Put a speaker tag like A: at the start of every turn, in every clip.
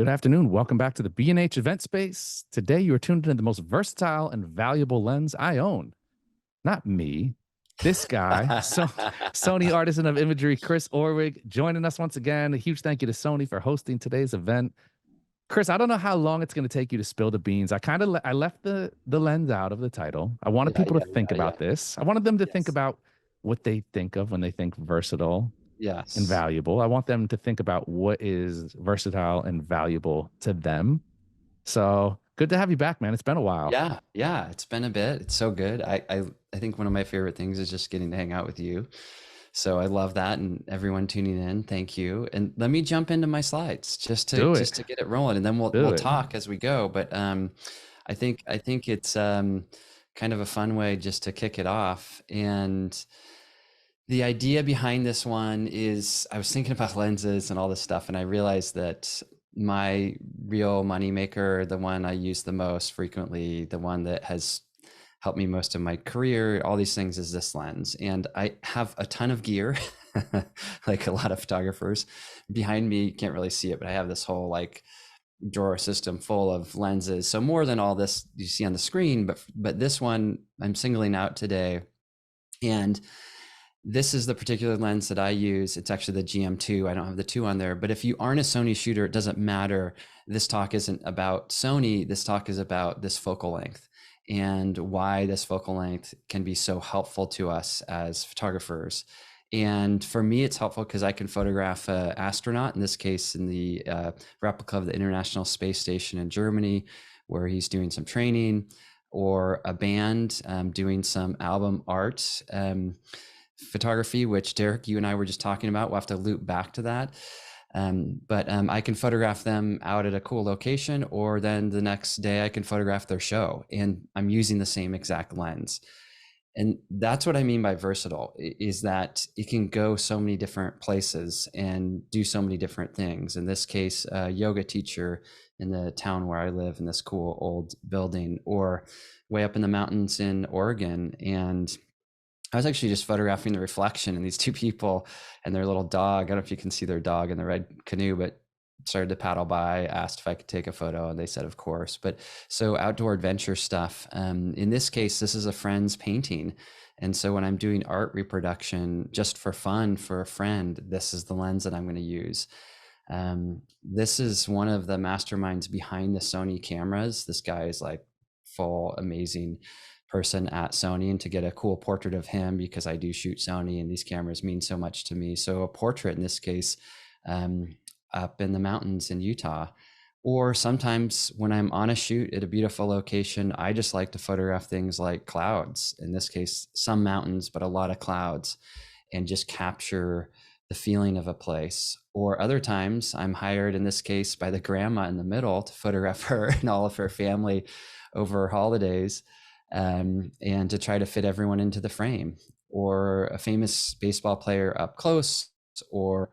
A: Good afternoon. Welcome back to the B&H event space. Today, you are tuned into the most versatile and valuable lens I own. Not me, this guy, Sony artisan of imagery, Chris Orwig, joining us once again. A huge thank you to Sony for hosting today's event. Chris, I don't know how long it's going to take you to spill the beans. I left the lens out of the title. I wanted
B: Yeah,
A: people to
B: yeah,
A: think
B: yeah, yeah.
A: about this. I wanted them to think
B: Yes.
A: about what they think of when they think versatile and
B: Yes.
A: valuable. I want them to think about what is versatile and valuable to them. So good to have you back, man. It's been a while.
B: Yeah, yeah. It's been a bit. It's so good. I think one of my favorite things is just getting to hang out with you. So I love that, and everyone tuning in. Thank you. And let me jump into my slides just to
A: Do
B: just
A: it.
B: to get it rolling, and then we'll
A: Do
B: we'll
A: it.
B: talk as we go. But I think it's kind of a fun way just to kick it off. And the idea behind this one is I was thinking about lenses and all this stuff, and I realized that my real moneymaker, the one I use the most frequently, the one that has helped me most of my career, all these things, is this lens. And I have a ton of gear, like a lot of photographers. Behind me, you can't really see it, but I have this whole like drawer system full of lenses. So more than all this you see on the screen, but this one I'm singling out today. And this is the particular lens that I use. It's actually the GM2. I don't have the 2 on there, but if you aren't a Sony shooter, it doesn't matter. This talk isn't about Sony. This talk is about this focal length and why this focal length can be so helpful to us as photographers. And for me, it's helpful because I can photograph an astronaut, in this case, in the replica of the International Space Station in Germany, where he's doing some training, or a band doing some album art. Photography, which Derek, you and I were just talking about. We'll have to loop back to that. But I can photograph them out at a cool location, or then the next day I can photograph their show, and I'm using the same exact lens. And that's what I mean by versatile, is that it can go so many different places and do so many different things. In this case, a yoga teacher in the town where I live, in this cool old building, or way up in the mountains in Oregon. And I was actually just photographing the reflection in these 2 people and their little dog. I don't know if you can see their dog in the red canoe, but started to paddle by, asked if I could take a photo, and they said, of course. But so outdoor adventure stuff. In this case, this is a friend's painting. And so when I'm doing art reproduction just for fun for a friend, this is the lens that I'm going to use. This is one of the masterminds behind the Sony cameras. This guy is like full amazing person at Sony, and to get a cool portrait of him, because I do shoot Sony and these cameras mean so much to me. So a portrait in this case, up in the mountains in Utah. Or sometimes when I'm on a shoot at a beautiful location, I just like to photograph things like clouds, in this case, some mountains, but a lot of clouds, and just capture the feeling of a place. Or other times I'm hired, in this case, by the grandma in the middle to photograph her and all of her family over holidays, and to try to fit everyone into the frame. Or a famous baseball player up close, or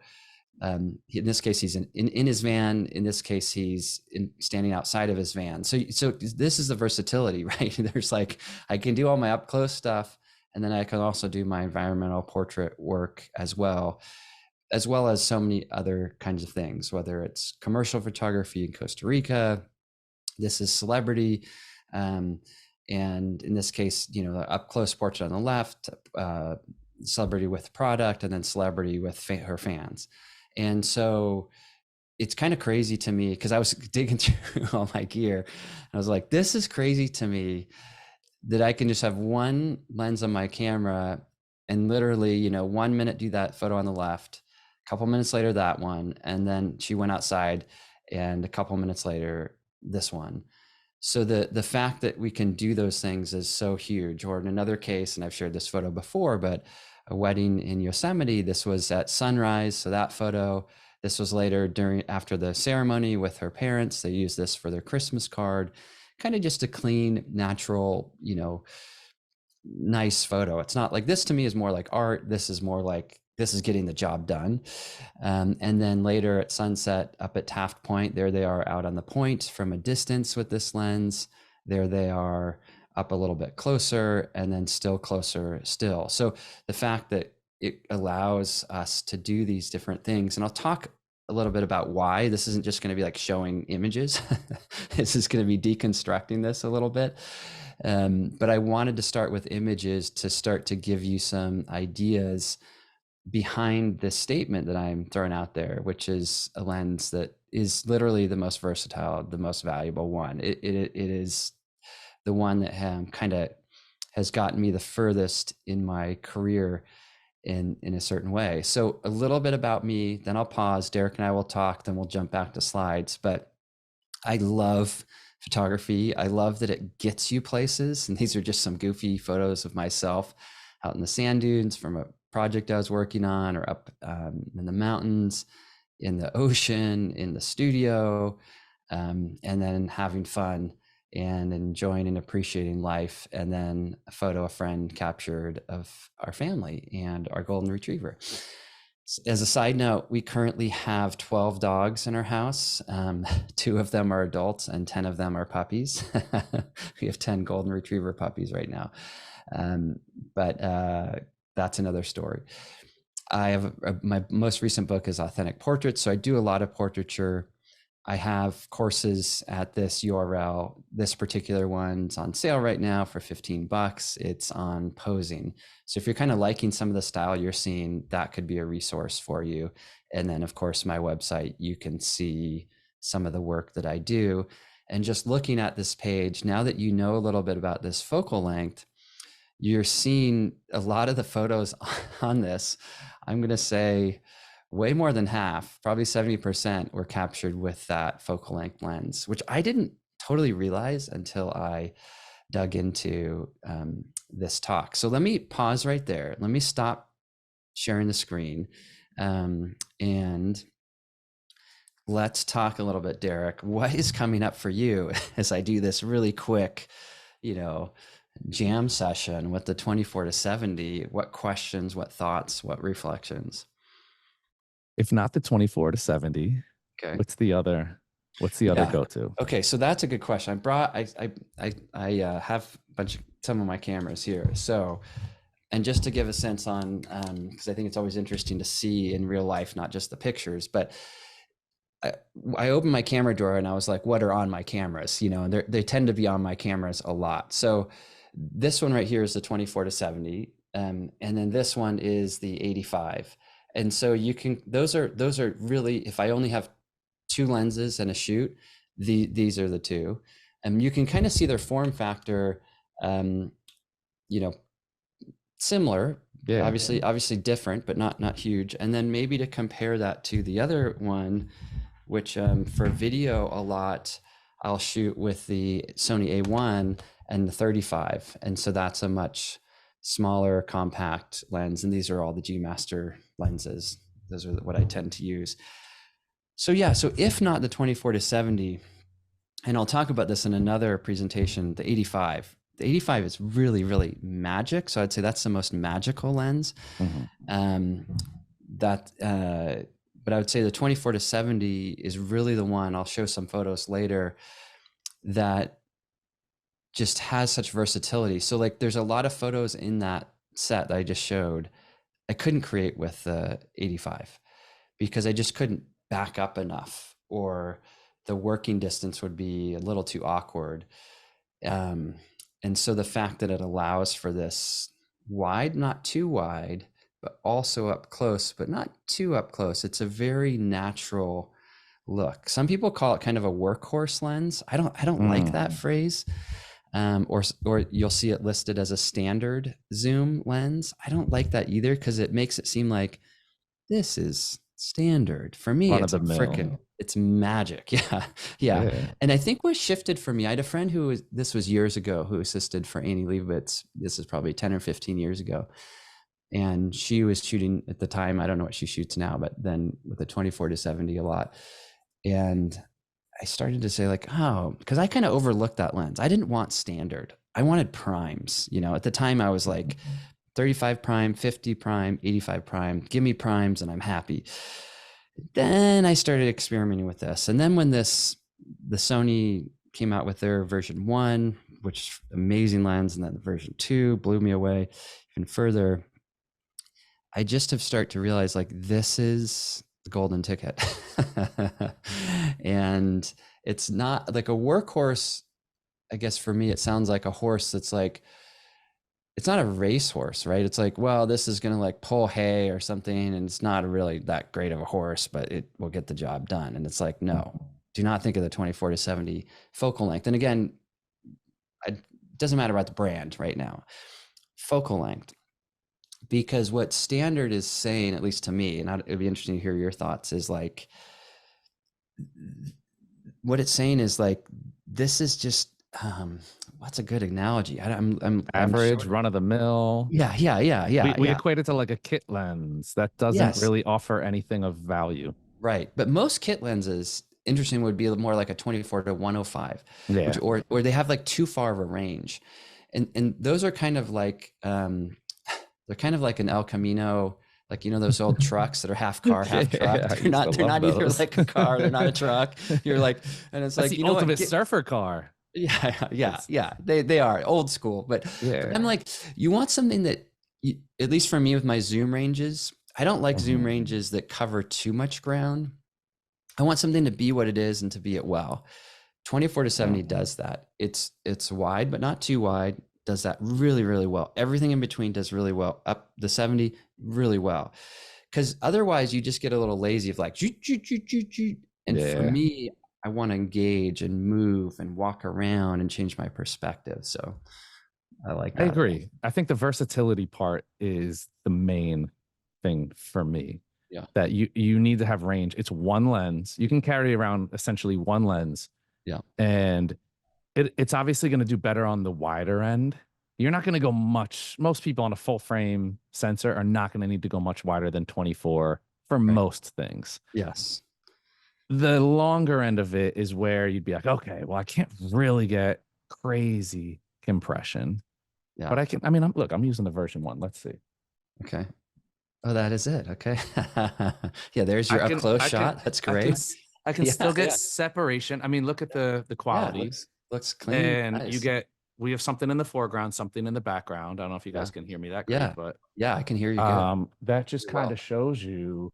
B: in this case, he's in his van. In this case, he's standing outside of his van. So this is the versatility, right? There's like, I can do all my up close stuff, and then I can also do my environmental portrait work as well as so many other kinds of things, whether it's commercial photography in Costa Rica. This is celebrity. And in this case, the up close portrait on the left, celebrity with product, and then celebrity with her fans. And so it's kind of crazy to me, because I was digging through all my gear. And I was like, this is crazy to me that I can just have one lens on my camera and literally, 1 minute do that photo on the left, a couple minutes later, that one. And then she went outside, and a couple minutes later, this one. So the fact that we can do those things is so huge. Or in another case, and I've shared this photo before, but a wedding in Yosemite, this was at sunrise. So that photo, this was later after the ceremony with her parents. They used this for their Christmas card, kind of just a clean, natural, nice photo. It's not like, this to me is more like art. This is more like, this is getting the job done. And then later at sunset up at Taft Point, there they are out on the point from a distance with this lens. There they are up a little bit closer, and then still closer still. So the fact that it allows us to do these different things, and I'll talk a little bit about why. This isn't just going to be like showing images. This is going to be deconstructing this a little bit. But I wanted to start with images to start to give you some ideas behind this statement that I'm throwing out there, which is a lens that is literally the most versatile, the most valuable one. It is the one that kind of has gotten me the furthest in my career in a certain way. So a little bit about me, then I'll pause. Derek and I will talk, then we'll jump back to slides. But I love photography. I love that it gets you places. And these are just some goofy photos of myself out in the sand dunes from a project I was working on, or up in the mountains, in the ocean, in the studio, and then having fun and enjoying and appreciating life. And then a photo a friend captured of our family and our golden retriever. As a side note, we currently have 12 dogs in our house. 2 of them are adults and 10 of them are puppies. We have 10 golden retriever puppies right now. But that's another story. I have my most recent book is Authentic Portraits. So I do a lot of portraiture. I have courses at this URL. This particular one's on sale right now for $15. It's on posing. So if you're kind of liking some of the style you're seeing, that could be a resource for you. And then of course, my website, you can see some of the work that I do. And just looking at this page, now that you know a little bit about this focal length, you're seeing a lot of the photos on this. I'm going to say way more than half, probably 70% were captured with that focal length lens, which I didn't totally realize until I dug into this talk. So let me pause right there. Let me stop sharing the screen and let's talk a little bit, Derek. What is coming up for you as I do this really quick, jam session with the 24 to 70? What questions, what thoughts, what reflections?
A: If not the 24 to 70,
B: okay,
A: what's the other go-to?
B: Okay, so that's a good question. I have some of my cameras here. So, and just to give a sense on, because I think it's always interesting to see in real life, not just the pictures, but I opened my camera drawer and I was like, what are on my cameras? And they tend to be on my cameras a lot. So this one right here is the 24 to 70. And then this one is the 85. And so those are really, if I only have 2 lenses and a shoot, these are the 2. And you can kind of see their form factor, similar,
A: Yeah.
B: obviously different, but not huge. And then maybe to compare that to the other one, which for video a lot, I'll shoot with the Sony A1 and the 35. And so that's a much smaller compact lens. And these are all the G Master lenses. Those are what I tend to use. So yeah, so if not the 24 to 70, and I'll talk about this in another presentation, the 85. The 85 is really, really magic. So I'd say that's the most magical lens. Mm-hmm. But I would say the 24 to 70 is really the one, I'll show some photos later, that just has such versatility. So like there's a lot of photos in that set that I just showed I couldn't create with the 85 because I just couldn't back up enough, or the working distance would be a little too awkward. And so the fact that it allows for this wide, not too wide, but also up close, but not too up close. It's a very natural look. Some people call it kind of a workhorse lens. I don't like that phrase. Or you'll see it listed as a standard zoom lens. I don't like that either, because it makes it seem like this is standard. For me, it's magic. Yeah. And I think what shifted for me, I had a friend this was years ago, who assisted for Annie Leibovitz. This is probably 10 or 15 years ago. And she was shooting at the time, I don't know what she shoots now, but then with a 24 to 70 a lot. And I started to say like, because I kind of overlooked that lens. I didn't want standard. I wanted primes. At the time I was like 35 prime, 50 prime, 85 prime, give me primes and I'm happy. Then I started experimenting with this. And then when the Sony came out with their version 1, which amazing lens, and then the version 2 blew me away even further, I just have started to realize like, this is golden ticket. And it's not like a workhorse. I guess for me, it sounds like a horse that's like, it's not a racehorse, right? It's like, well, this is going to like pull hay or something, and it's not really that great of a horse, but it will get the job done. And it's like, no, do not think of the 24 to 70 focal length. And again, it doesn't matter about the brand right now. Focal length, because what standard is saying, at least to me, and it'd be interesting to hear your thoughts, is like, what it's saying is like, this is just, what's a good analogy? I'm
A: Average, run of the mill.
B: Yeah.
A: We equate it to like a kit lens that doesn't
B: Yes.
A: really offer anything of value.
B: Right. But most kit lenses, interesting, would be more like a 24 to 105,
A: Yeah.
B: which, or they have like too far of a range. And those are kind of like, they're kind of like an El Camino, like, you know, those old trucks that are half car, half truck.
A: Yeah,
B: They're not either like a car, they're not a truck. You're like, and it's
A: That's
B: like,
A: the
B: you know
A: ultimate
B: what?
A: surfer car.
B: Yeah. They are old school, but I'm like, you want something that, at least for me with my zoom ranges, I don't like zoom ranges that cover too much ground. I want something to be what it is and to be it well. 24 to 70 does that. It's wide, but not too wide. Does that really, really well. Everything in between does really well. Up the 70, really well. Because otherwise you just get a little lazy of like, and for me, I want to engage and move and walk around and change my perspective. So I like that.
A: I agree. I think the versatility part is the main thing for me.
B: Yeah.
A: That you need to have range. It's one lens. You can carry around essentially one lens.
B: Yeah.
A: And it's obviously going to do better on the wider end. You're not going to go much. Most people on a full frame sensor are not going to need to go much wider than 24 for most things.
B: Yes.
A: The longer end of it is where you'd be like, okay, well, I can't really get crazy compression.
B: Yeah.
A: But I can, I mean, I'm using the version 1. Let's see.
B: Okay. Oh, that is it. Okay. Yeah, there's your up close shot. That's great.
A: I can still get separation. I mean, look at the quality.
B: Looks clean.
A: And nice. We have something in the foreground, something in the background. I don't know if you guys can hear me that great, but
B: I can hear you good.
A: That just kind of shows you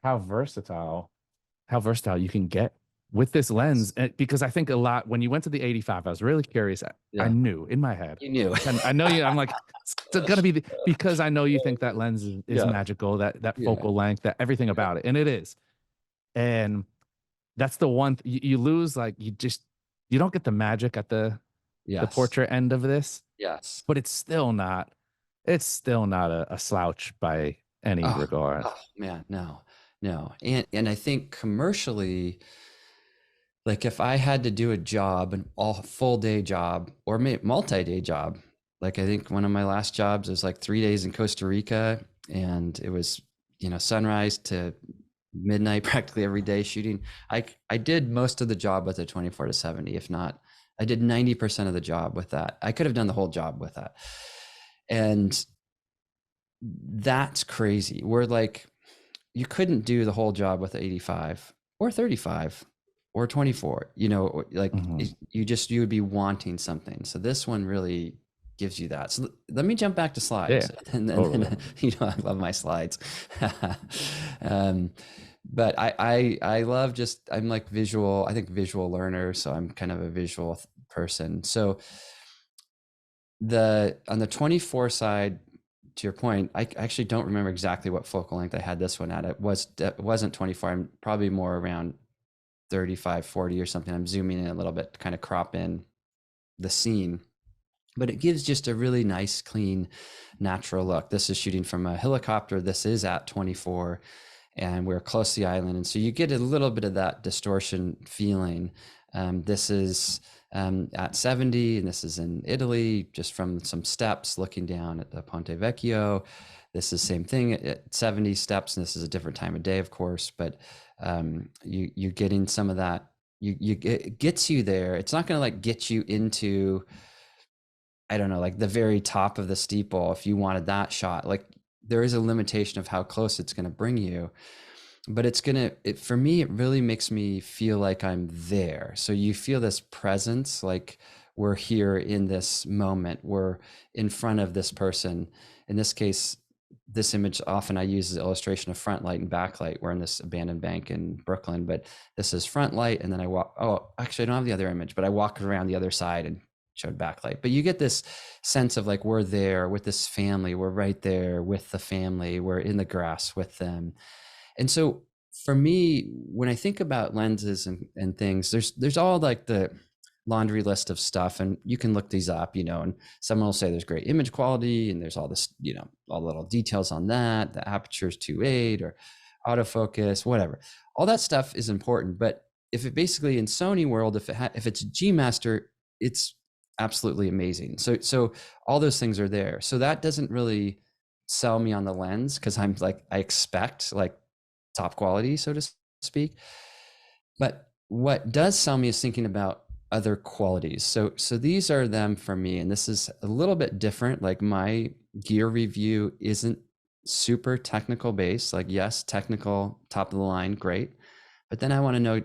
A: how versatile you can get with this lens. Because I think a lot, when you went to the 85, I was really curious. I knew in my head.
B: You knew.
A: And I know you, I'm like, it's gonna be because I know you think that lens is magical, that focal length, that everything about it. And it is. And that's the one you lose, like you don't get the magic at the portrait end of this.
B: Yes.
A: But it's still not a slouch by any regard.
B: Oh man, no. And I think commercially, like if I had to do a job, an all full day job or multi-day job, like I think one of my last jobs was like 3 days in Costa Rica, and it was, you know, sunrise to midnight practically every day shooting. I did most of the job with a 24 to 70, if not, I did 90% of the job with that. I could have done the whole job with that. And that's crazy. We're like, you couldn't do the whole job with 85 or 35 or 24, you know, like you would be wanting something. So this one really gives you that. So let me jump back to slides. And then you know, I love my slides. But I love I'm like visual, I think visual learner. So I'm kind of a visual person. So on the 24 side, to your point, I actually don't remember exactly what focal length I had this one at. It wasn't 24. I'm probably more around 35, 40 or something. I'm zooming in a little bit to kind of crop in the scene, but it gives just a really nice, clean, natural look. This is shooting from a helicopter. This is at 24 and we're close to the island. And so you get a little bit of that distortion feeling. This is at 70, and this is in Italy, just from some steps looking down at the Ponte Vecchio. This is the same thing at 70 steps, and this is a different time of day, of course, but you're getting some of that. It gets you there. It's not going to like get you into, I don't know, like the very top of the steeple if you wanted that shot. Like there is a limitation of how close it's going to bring you. But for me, it really makes me feel like I'm there. So you feel this presence, like we're here in this moment. We're in front of this person. In this case, this image often I use as an illustration of front light and backlight. We're in this abandoned bank in Brooklyn, but this is front light. And then I walk, oh, actually I don't have the other image, but I walk around the other side and showed backlight. But you get this sense of like, we're there with this family. We're right there with the family. We're in the grass with them. And so for me, when I think about lenses and things, there's all like the laundry list of stuff, and you can look these up, and someone will say there's great image quality and there's all this, all the little details on that, the aperture is 2.8 or autofocus, whatever. All that stuff is important, but if it basically in Sony world, if it's G Master, it's absolutely amazing. So all those things are there. So that doesn't really sell me on the lens, because I'm like, I expect like top quality, so to speak. But what does sell me is thinking about other qualities. So these are them for me. And this is a little bit different. Like my gear review isn't super technical based. Like, yes, technical, top of the line, great. But then I want to know,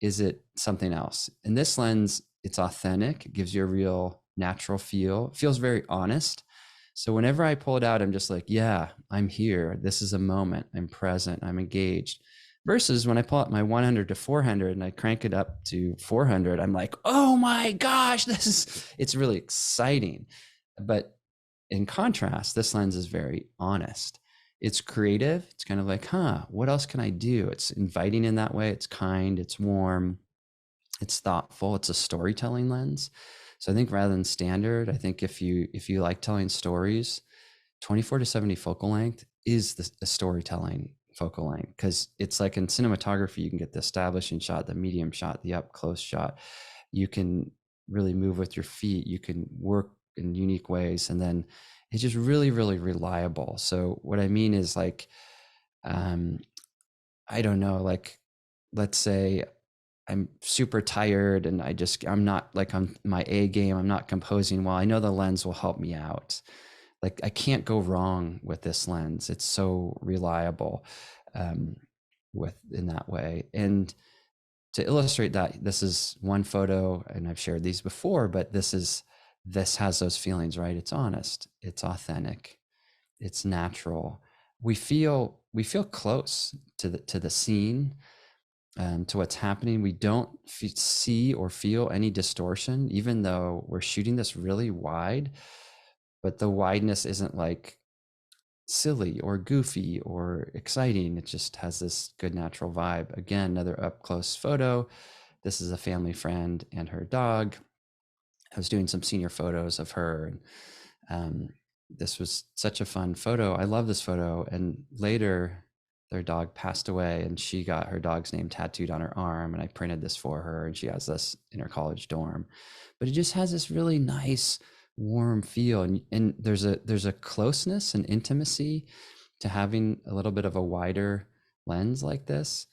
B: is it something else? In this lens, it's authentic. It gives you a real natural feel. It feels very honest. So whenever I pull it out, I'm just like, yeah, I'm here. This is a moment. I'm present. I'm engaged. Versus when I pull out my 100 to 400 and I crank it up to 400, I'm like, oh my gosh, it's really exciting. But in contrast, this lens is very honest. It's creative. It's kind of like, what else can I do? It's inviting in that way. It's kind, it's warm, it's thoughtful. It's a storytelling lens. So I think rather than standard, I think if you like telling stories, 24 to 70 focal length is the storytelling focal length, because it's like in cinematography, you can get the establishing shot, the medium shot, the up close shot. You can really move with your feet. You can work in unique ways. And then it's just really, really reliable. So what I mean is like, I don't know, like, let's say I'm super tired and I'm not like on my A game. I'm not composing well. I know the lens will help me out. Like I can't go wrong with this lens. It's so reliable in that way. And to illustrate that, this is one photo, and I've shared these before, but this has those feelings, right? It's honest, it's authentic, it's natural. We feel close to the scene, to what's happening. We don't see or feel any distortion, even though we're shooting this really wide, but the wideness isn't like silly or goofy or exciting. It just has this good natural vibe. Again, another up close photo. This is a family friend and her dog. I was doing some senior photos of her, and this was such a fun photo. I love this photo. And later, their dog passed away, and she got her dog's name tattooed on her arm, and I printed this for her, and she has this in her college dorm. But it just has this really nice, warm feel, and there's a closeness and intimacy to having a little bit of a wider lens like this,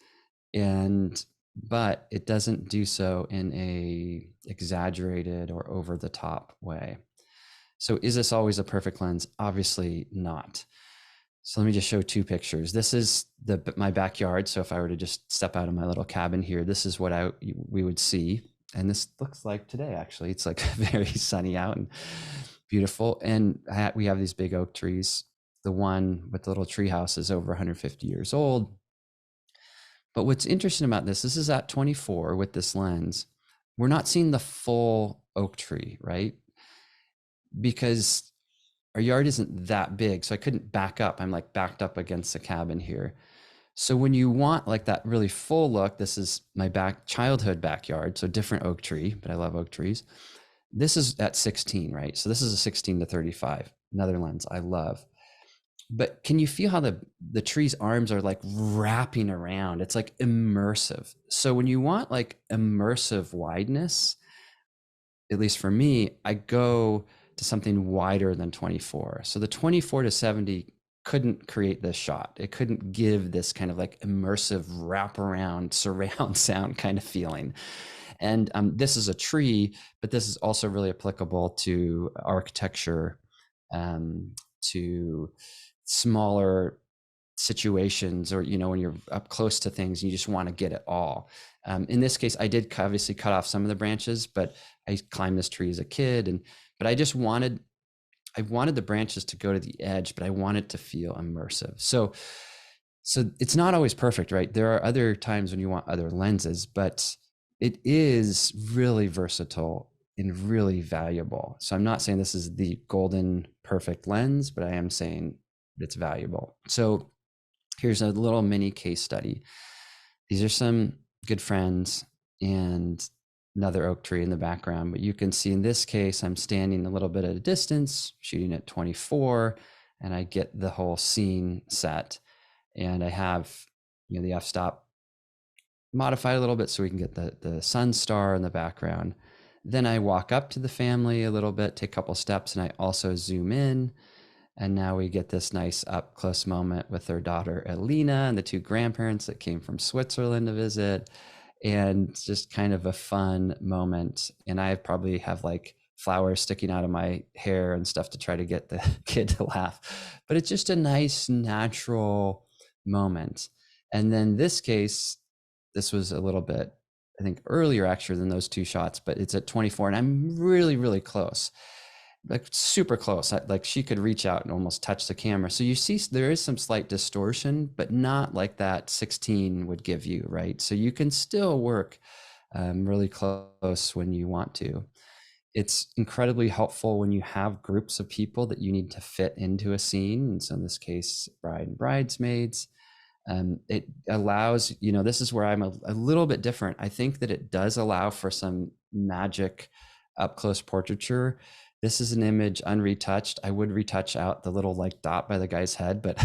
B: but it doesn't do so in a exaggerated or over the top way. So is this always a perfect lens? Obviously not. So let me just show two pictures. This is my backyard. So if I were to just step out of my little cabin here, this is what we would see. And this looks like today, actually. It's like very sunny out and beautiful. And we have these big oak trees. The one with the little tree house is over 150 years old. But what's interesting about this is at 24 with this lens, we're not seeing the full oak tree, right? Because our yard isn't that big, so I couldn't back up. I'm like backed up against the cabin here. So when you want like that really full look, this is my childhood backyard, so different oak tree, but I love oak trees. This is at 16, right? So this is a 16 to 35, another lens I love. But can you feel how the tree's arms are like wrapping around? It's like immersive. So when you want like immersive wideness, at least for me, I go to something wider than 24. So the 24 to 70 couldn't create this shot. It couldn't give this kind of like immersive wraparound surround sound kind of feeling. And this is a tree, but this is also really applicable to architecture, to smaller situations, or when you're up close to things and you just want to get it all. In this case, I did obviously cut off some of the branches, but I climbed this tree as a kid, but I just wanted I wanted the branches to go to the edge, but I want it to feel immersive. So it's not always perfect, right? There are other times when you want other lenses, but it is really versatile and really valuable. So I'm not saying this is the golden perfect lens, but I am saying it's valuable. So here's a little mini case study. These are some good friends and another oak tree in the background, but you can see in this case, I'm standing a little bit at a distance, shooting at 24, and I get the whole scene set. And I have, the f-stop modified a little bit so we can get the sun star in the background. Then I walk up to the family a little bit, take a couple steps, and I also zoom in. And now we get this nice up close moment with their daughter, Elena, and the two grandparents that came from Switzerland to visit. And just kind of a fun moment. And I probably have like flowers sticking out of my hair and stuff to try to get the kid to laugh. But it's just a nice, natural moment. And then this case, this was a little bit, I think, earlier actually than those two shots, but it's at 24 and I'm really, really close, like super close. Like she could reach out and almost touch the camera. So you see there is some slight distortion, but not like that 16 would give you, right? So you can still work really close when you want to. It's incredibly helpful when you have groups of people that you need to fit into a scene. And so in this case, bride and bridesmaids. It allows, this is where I'm a little bit different. I think that it does allow for some magic up close portraiture. This is an image unretouched. I would retouch out the little like dot by the guy's head, but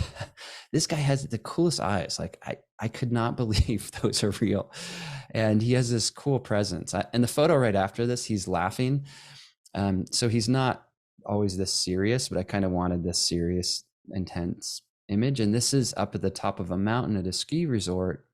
B: this guy has the coolest eyes. Like I could not believe those are real. And he has this cool presence. And the photo right after this, he's laughing. So he's not always this serious, but I kind of wanted this serious, intense image. And this is up at the top of a mountain at a ski resort.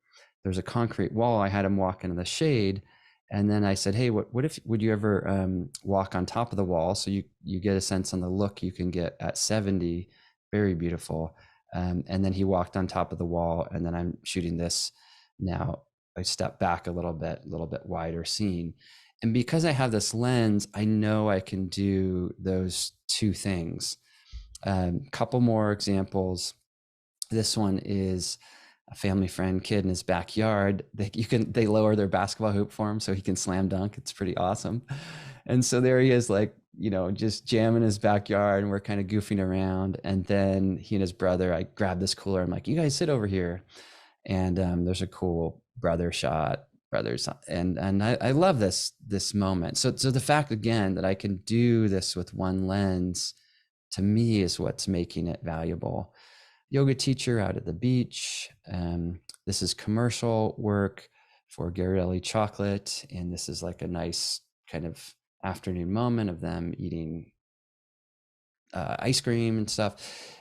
B: There's a concrete wall. I had him walk into the shade. And then I said, hey, would you ever walk on top of the wall? So you get a sense on the look you can get at 70, very beautiful. And then he walked on top of the wall, and then I'm shooting this now. I step back a little bit wider scene. And because I have this lens, I know I can do those two things. Couple more examples. This one is a family friend kid in his backyard. They lower their basketball hoop for him so he can slam dunk. It's pretty awesome. And so there he is, like, just jamming his backyard, and we're kind of goofing around. And then he and his brother, I grab this cooler. I'm like, you guys sit over here. And there's a cool brother shot, brothers. And I love this moment. So the fact again that I can do this with one lens, to me, is what's making it valuable. Yoga teacher out at the beach. This is commercial work for Ghirardelli chocolate. And this is like a nice kind of afternoon moment of them eating ice cream and stuff.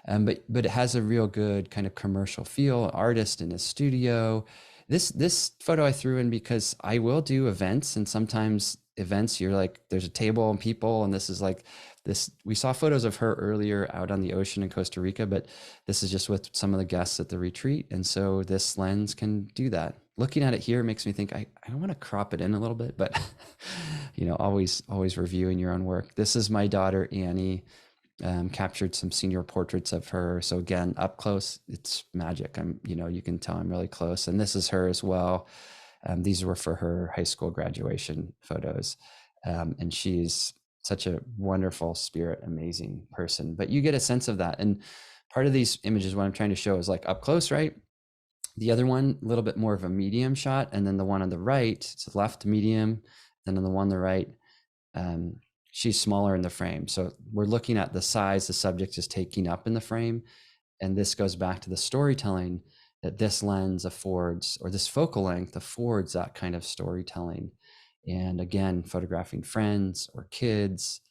B: But it has a real good kind of commercial feel, artist in his studio. This photo I threw in because I will do events, and sometimes events you're like, there's a table and people, and this is like this. We saw photos of her earlier out on the ocean in Costa Rica, but this is just with some of the guests at the retreat. And so this lens can do that. Looking at it here makes me think I want to crop it in a little bit, but always reviewing your own work. This is my daughter, Annie. Captured some senior portraits of her. So again, up close, it's magic. You can tell I'm really close. And this is her as well. These were for her high school graduation photos. And she's such a wonderful spirit, amazing person. But you get a sense of that. And part of these images, what I'm trying to show is like up close, right? The other one, a little bit more of a medium shot. And then the one on the right, it's left medium. Then on the one on the right, she's smaller in the frame. So we're looking at the size the subject is taking up in the frame. And this goes back to the storytelling that this lens affords, or this focal length affords, that kind of storytelling. And again, photographing friends or kids,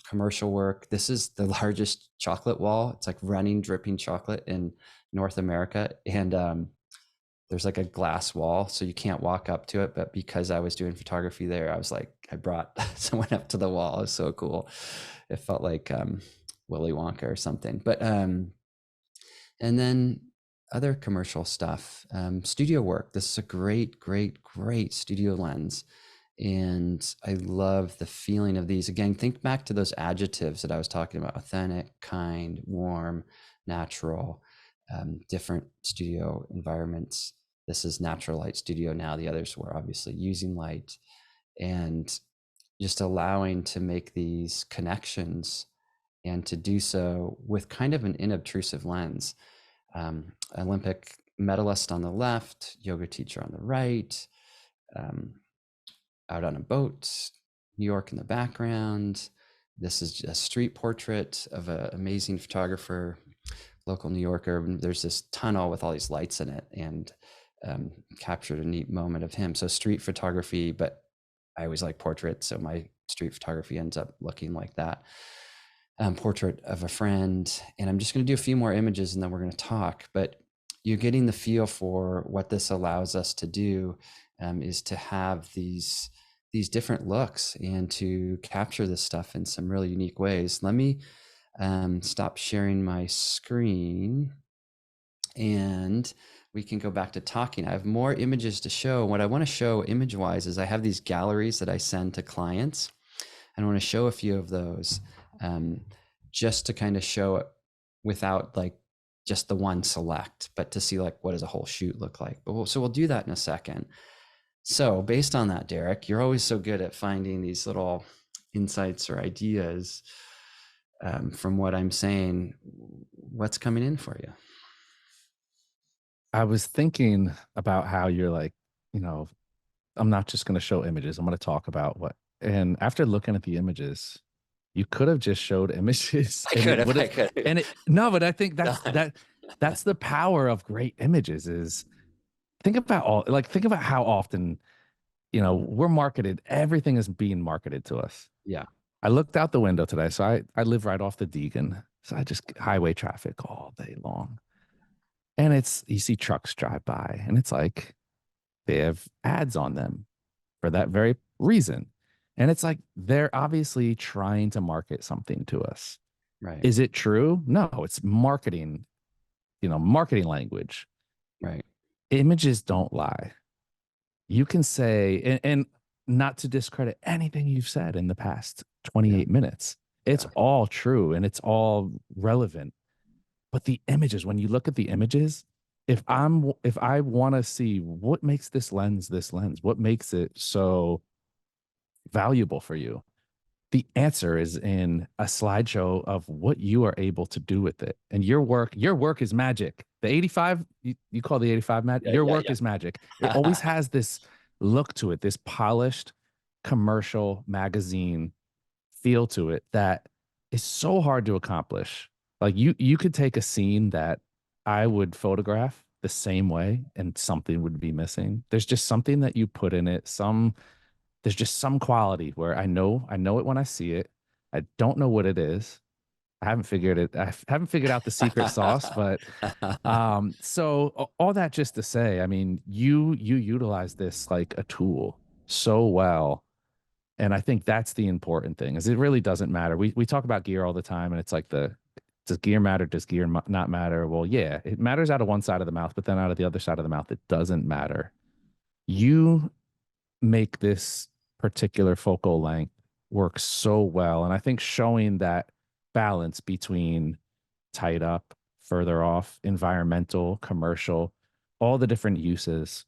B: commercial work. This is the largest chocolate wall. It's like running, dripping chocolate in North America. And there's like a glass wall, so you can't walk up to it. But because I was doing photography there, I was like, I brought someone up to the wall. It was so cool. It felt like Willy Wonka or something. But and then other commercial stuff, studio work. This is a great studio lens. And I love the feeling of these. Again, think back to those adjectives that I was talking about: authentic, kind, warm, natural, different studio environments. This is natural light studio now. The others were obviously using light, and just allowing to make these connections and to do so with kind of an inobtrusive lens. Olympic medalist on the left, yoga teacher on the right, um, out on a boat, New York in the background. This is a street portrait of an amazing photographer, local New Yorker. There's this tunnel with all these lights in it, and captured a neat moment of him. So street photography, but I always like portraits, so my street photography ends up looking like that. Portrait of a friend. And I'm just going to do a few more images and then we're going to talk. But you're getting the feel for what this allows us to do, is to have these different looks and to capture this stuff in some really unique ways. Let me stop sharing my screen and we can go back to talking. I have more images to show. What I want to show image wise is I have these galleries that I send to clients. And I want to show a few of those, just to kind of show it without like just the one select, but to see like what does a whole shoot look like. But so we'll do that in a second. So based on that, Derek, you're always so good at finding these little insights or ideas from what I'm saying. What's coming in for you?
A: I was thinking about how you're like, you know, I'm not just going to show images. I'm going to talk about what. And after looking at the images, you could have just showed images,
B: I
A: and
B: could
A: it would
B: have. I
A: have.
B: could
A: And it no, but I think that's
B: have.
A: that's the power of great images. Is think about how often we're marketed. Everything is being marketed to us.
B: Yeah.
A: I looked out the window today, so I live right off the Deegan, so I just highway traffic all day long, and you see trucks drive by, and it's like they have ads on them for that very reason. And it's like they're obviously trying to market something to us.
B: Right.
A: Is it true? No, it's marketing, marketing language.
B: Right.
A: Images don't lie. You can say, and not to discredit anything you've said in the past
B: Yeah.
A: 28 minutes, it's
B: Yeah.
A: all true and it's all relevant. But the images, when you look at the images, if I want to see what makes this lens, what makes it so valuable for you, the answer is in a slideshow of what you are able to do with it. And your work is magic. The 85, you call the 85 magic.
B: Yeah.
A: Your
B: Yeah.
A: work is magic. It always has this look to it, this polished commercial magazine feel to it that is so hard to accomplish. Like you could take a scene that I would photograph the same way and something would be missing. There's just something that you put in it, there's just some quality where I know it when I see it. I don't know what it is. I haven't figured out the secret sauce, but so all that just to say, I mean, you utilize this like a tool so well. And I think that's the important thing is it really doesn't matter. We talk about gear all the time and it's like does gear matter? Does gear not matter? Well, yeah, it matters out of one side of the mouth, but then out of the other side of the mouth, it doesn't matter. You make this particular focal length work so well. And I think showing that balance between tight up, further off, environmental, commercial, all the different uses,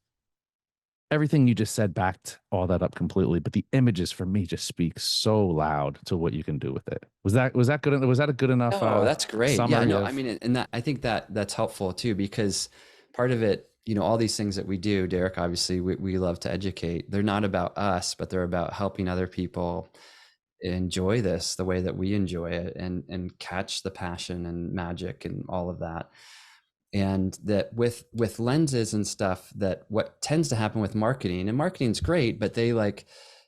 A: everything you just said backed all that up completely. But the images for me just speak so loud to what you can do with it. Was that good? Was that a good enough
B: Oh, that's great. Yeah,
A: summary
B: no, I
A: of?
B: mean, and that I think that that's helpful too, because part of it, all these things that we do, Derek, obviously we love to educate. They're not about us, but they're about helping other people enjoy this the way that we enjoy it and catch the passion and magic and all of that. And that with lenses and stuff, that what tends to happen with marketing, and marketing's great, but they like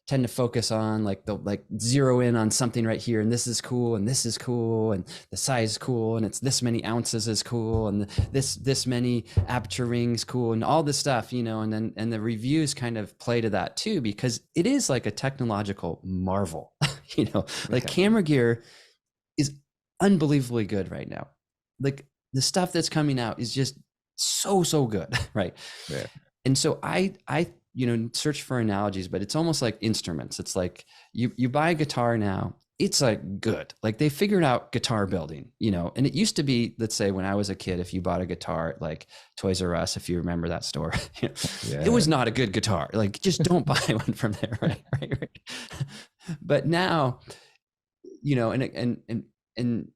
B: tend to focus on like they'll like zero in on something right here, and this is cool and this is cool and the size is cool and it's this many ounces is cool and this many aperture rings cool and all this stuff, and the reviews kind of play to that too, because it is like a technological marvel. Like
A: Okay.
B: camera gear is unbelievably good right now. Like the stuff that's coming out is just so good. Right.
A: Yeah.
B: And so I search for analogies, but it's almost like instruments. It's like you buy a guitar now, it's like good. Like they figured out guitar building, and it used to be, let's say when I was a kid, if you bought a guitar at like Toys R Us, if you remember that store, it was not a good guitar. Like just don't buy one from there. Right. But now, and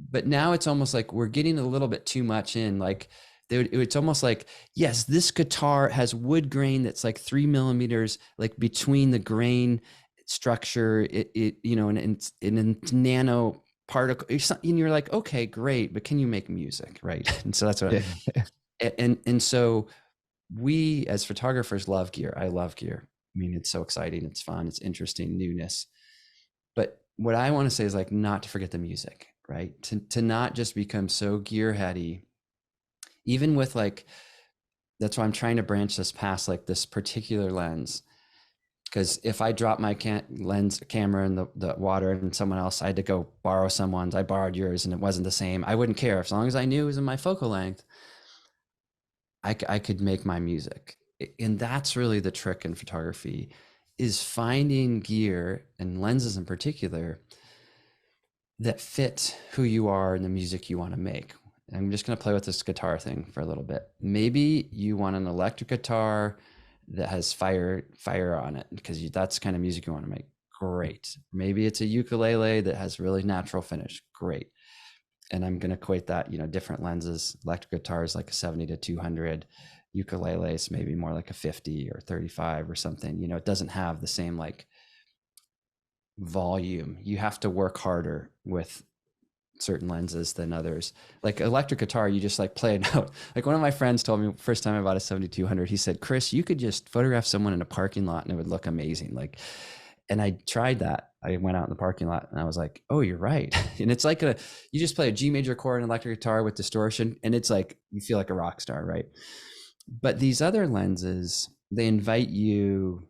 B: but now it's almost like we're getting a little bit too much in, like it's almost like, yes, this guitar has wood grain that's like 3 millimeters, like between the grain structure, and it's nano particle, and you're like, okay, great, but can you make music, right? And so that's what, and so we as photographers love gear. I love gear. I mean, it's so exciting, it's fun, it's interesting, newness. But what I want to say is like not to forget the music, right? To not just become so gear heady, even with like, that's why I'm trying to branch this past like this particular lens. Because if I drop my lens camera in the water and someone else, I had to go borrow someone's, I borrowed yours and it wasn't the same, I wouldn't care. As long as I knew it was in my focal length, I could make my music. And that's really the trick in photography, is finding gear and lenses in particular that fit who you are and the music you want to make. I'm just going to play with this guitar thing for a little bit. Maybe you want an electric guitar that has fire on it because that's kind of music you want to make. Great. Maybe it's a ukulele that has really natural finish. Great. And I'm going to equate that, different lenses. Electric guitars like a 70 to 200, ukuleles maybe more like a 50 or 35 or something. It doesn't have the same like volume. You have to work harder with certain lenses than others. Like electric guitar, you just like play a note. Like one of my friends told me first time I bought a 7200, he said, Chris, you could just photograph someone in a parking lot and it would look amazing. Like, and I tried that. I went out in the parking lot and I was like, oh, you're right. And it's like you just play a G major chord in an electric guitar with distortion and it's like, you feel like a rock star, right? But these other lenses, they invite you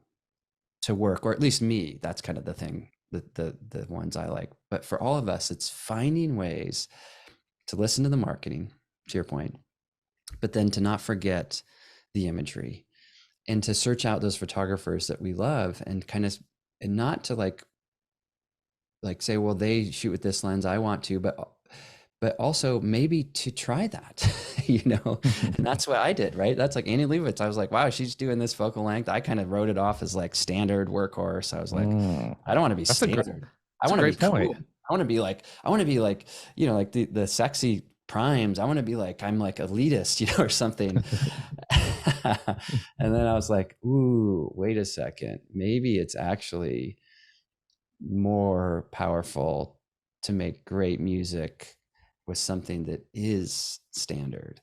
B: to work, or at least me, that's kind of the thing, the ones I like. But for all of us, it's finding ways to listen to the marketing, to your point, but then to not forget the imagery and to search out those photographers that we love and and not to like say, well, they shoot with this lens, I want to, but also maybe to try that, and that's what I did, right? That's like Annie Leibovitz. I was like, wow, she's doing this focal length. I kind of wrote it off as like standard workhorse. I was like, I don't want to be standard. I want to be cool. I want to be like, like the sexy primes. I want to be like, I'm like elitist, or something. And then I was like, ooh, wait a second. Maybe it's actually more powerful to make great music with something that is standard.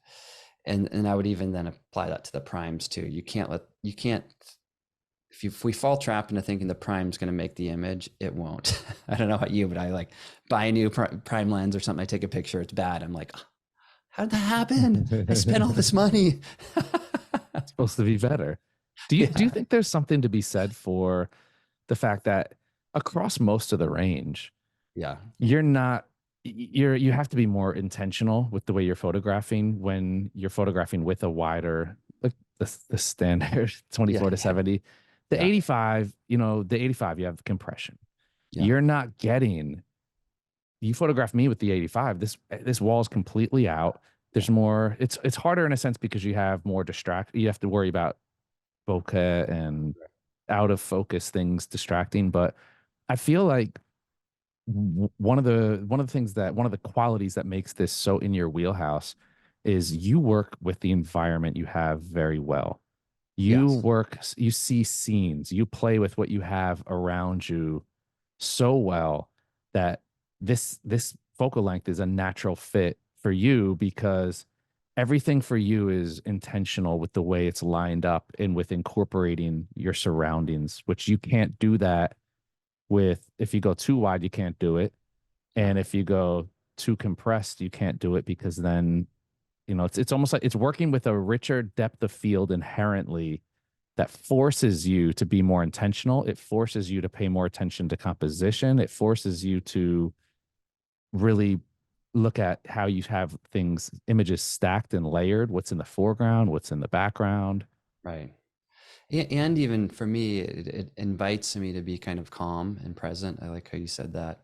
B: And I would even then apply that to the primes too. If we fall trapped into thinking the prime's going to make the image, it won't. I don't know about you, but I like buy a new prime lens or something. I take a picture, it's bad. I'm like, how did that happen? I spent all this money.
A: It's supposed to be better. Do you think there's something to be said for the fact that across most of the range, you have to be more intentional with the way you're photographing when you're photographing with a wider, like the standard 24 to 70. The 85, the 85, you have compression. You're not getting, you photograph me with the 85, this wall is completely out. There's more, it's harder in a sense because you have more you have to worry about bokeh and out of focus things distracting. But I feel like one of the qualities that makes this so in your wheelhouse is you work with the environment you have very well. You see scenes, you play with what you have around you so well that this focal length is a natural fit for you because everything for you is intentional with the way it's lined up and with incorporating your surroundings, which you can't do that with, if you go too wide, you can't do it. And if you go too compressed, you can't do it because then, it's almost like it's working with a richer depth of field inherently that forces you to be more intentional. It forces you to pay more attention to composition. It forces you to really look at how you have images stacked and layered, what's in the foreground, what's in the background.
B: Right. And even for me, it invites me to be kind of calm and present. I like how you said that.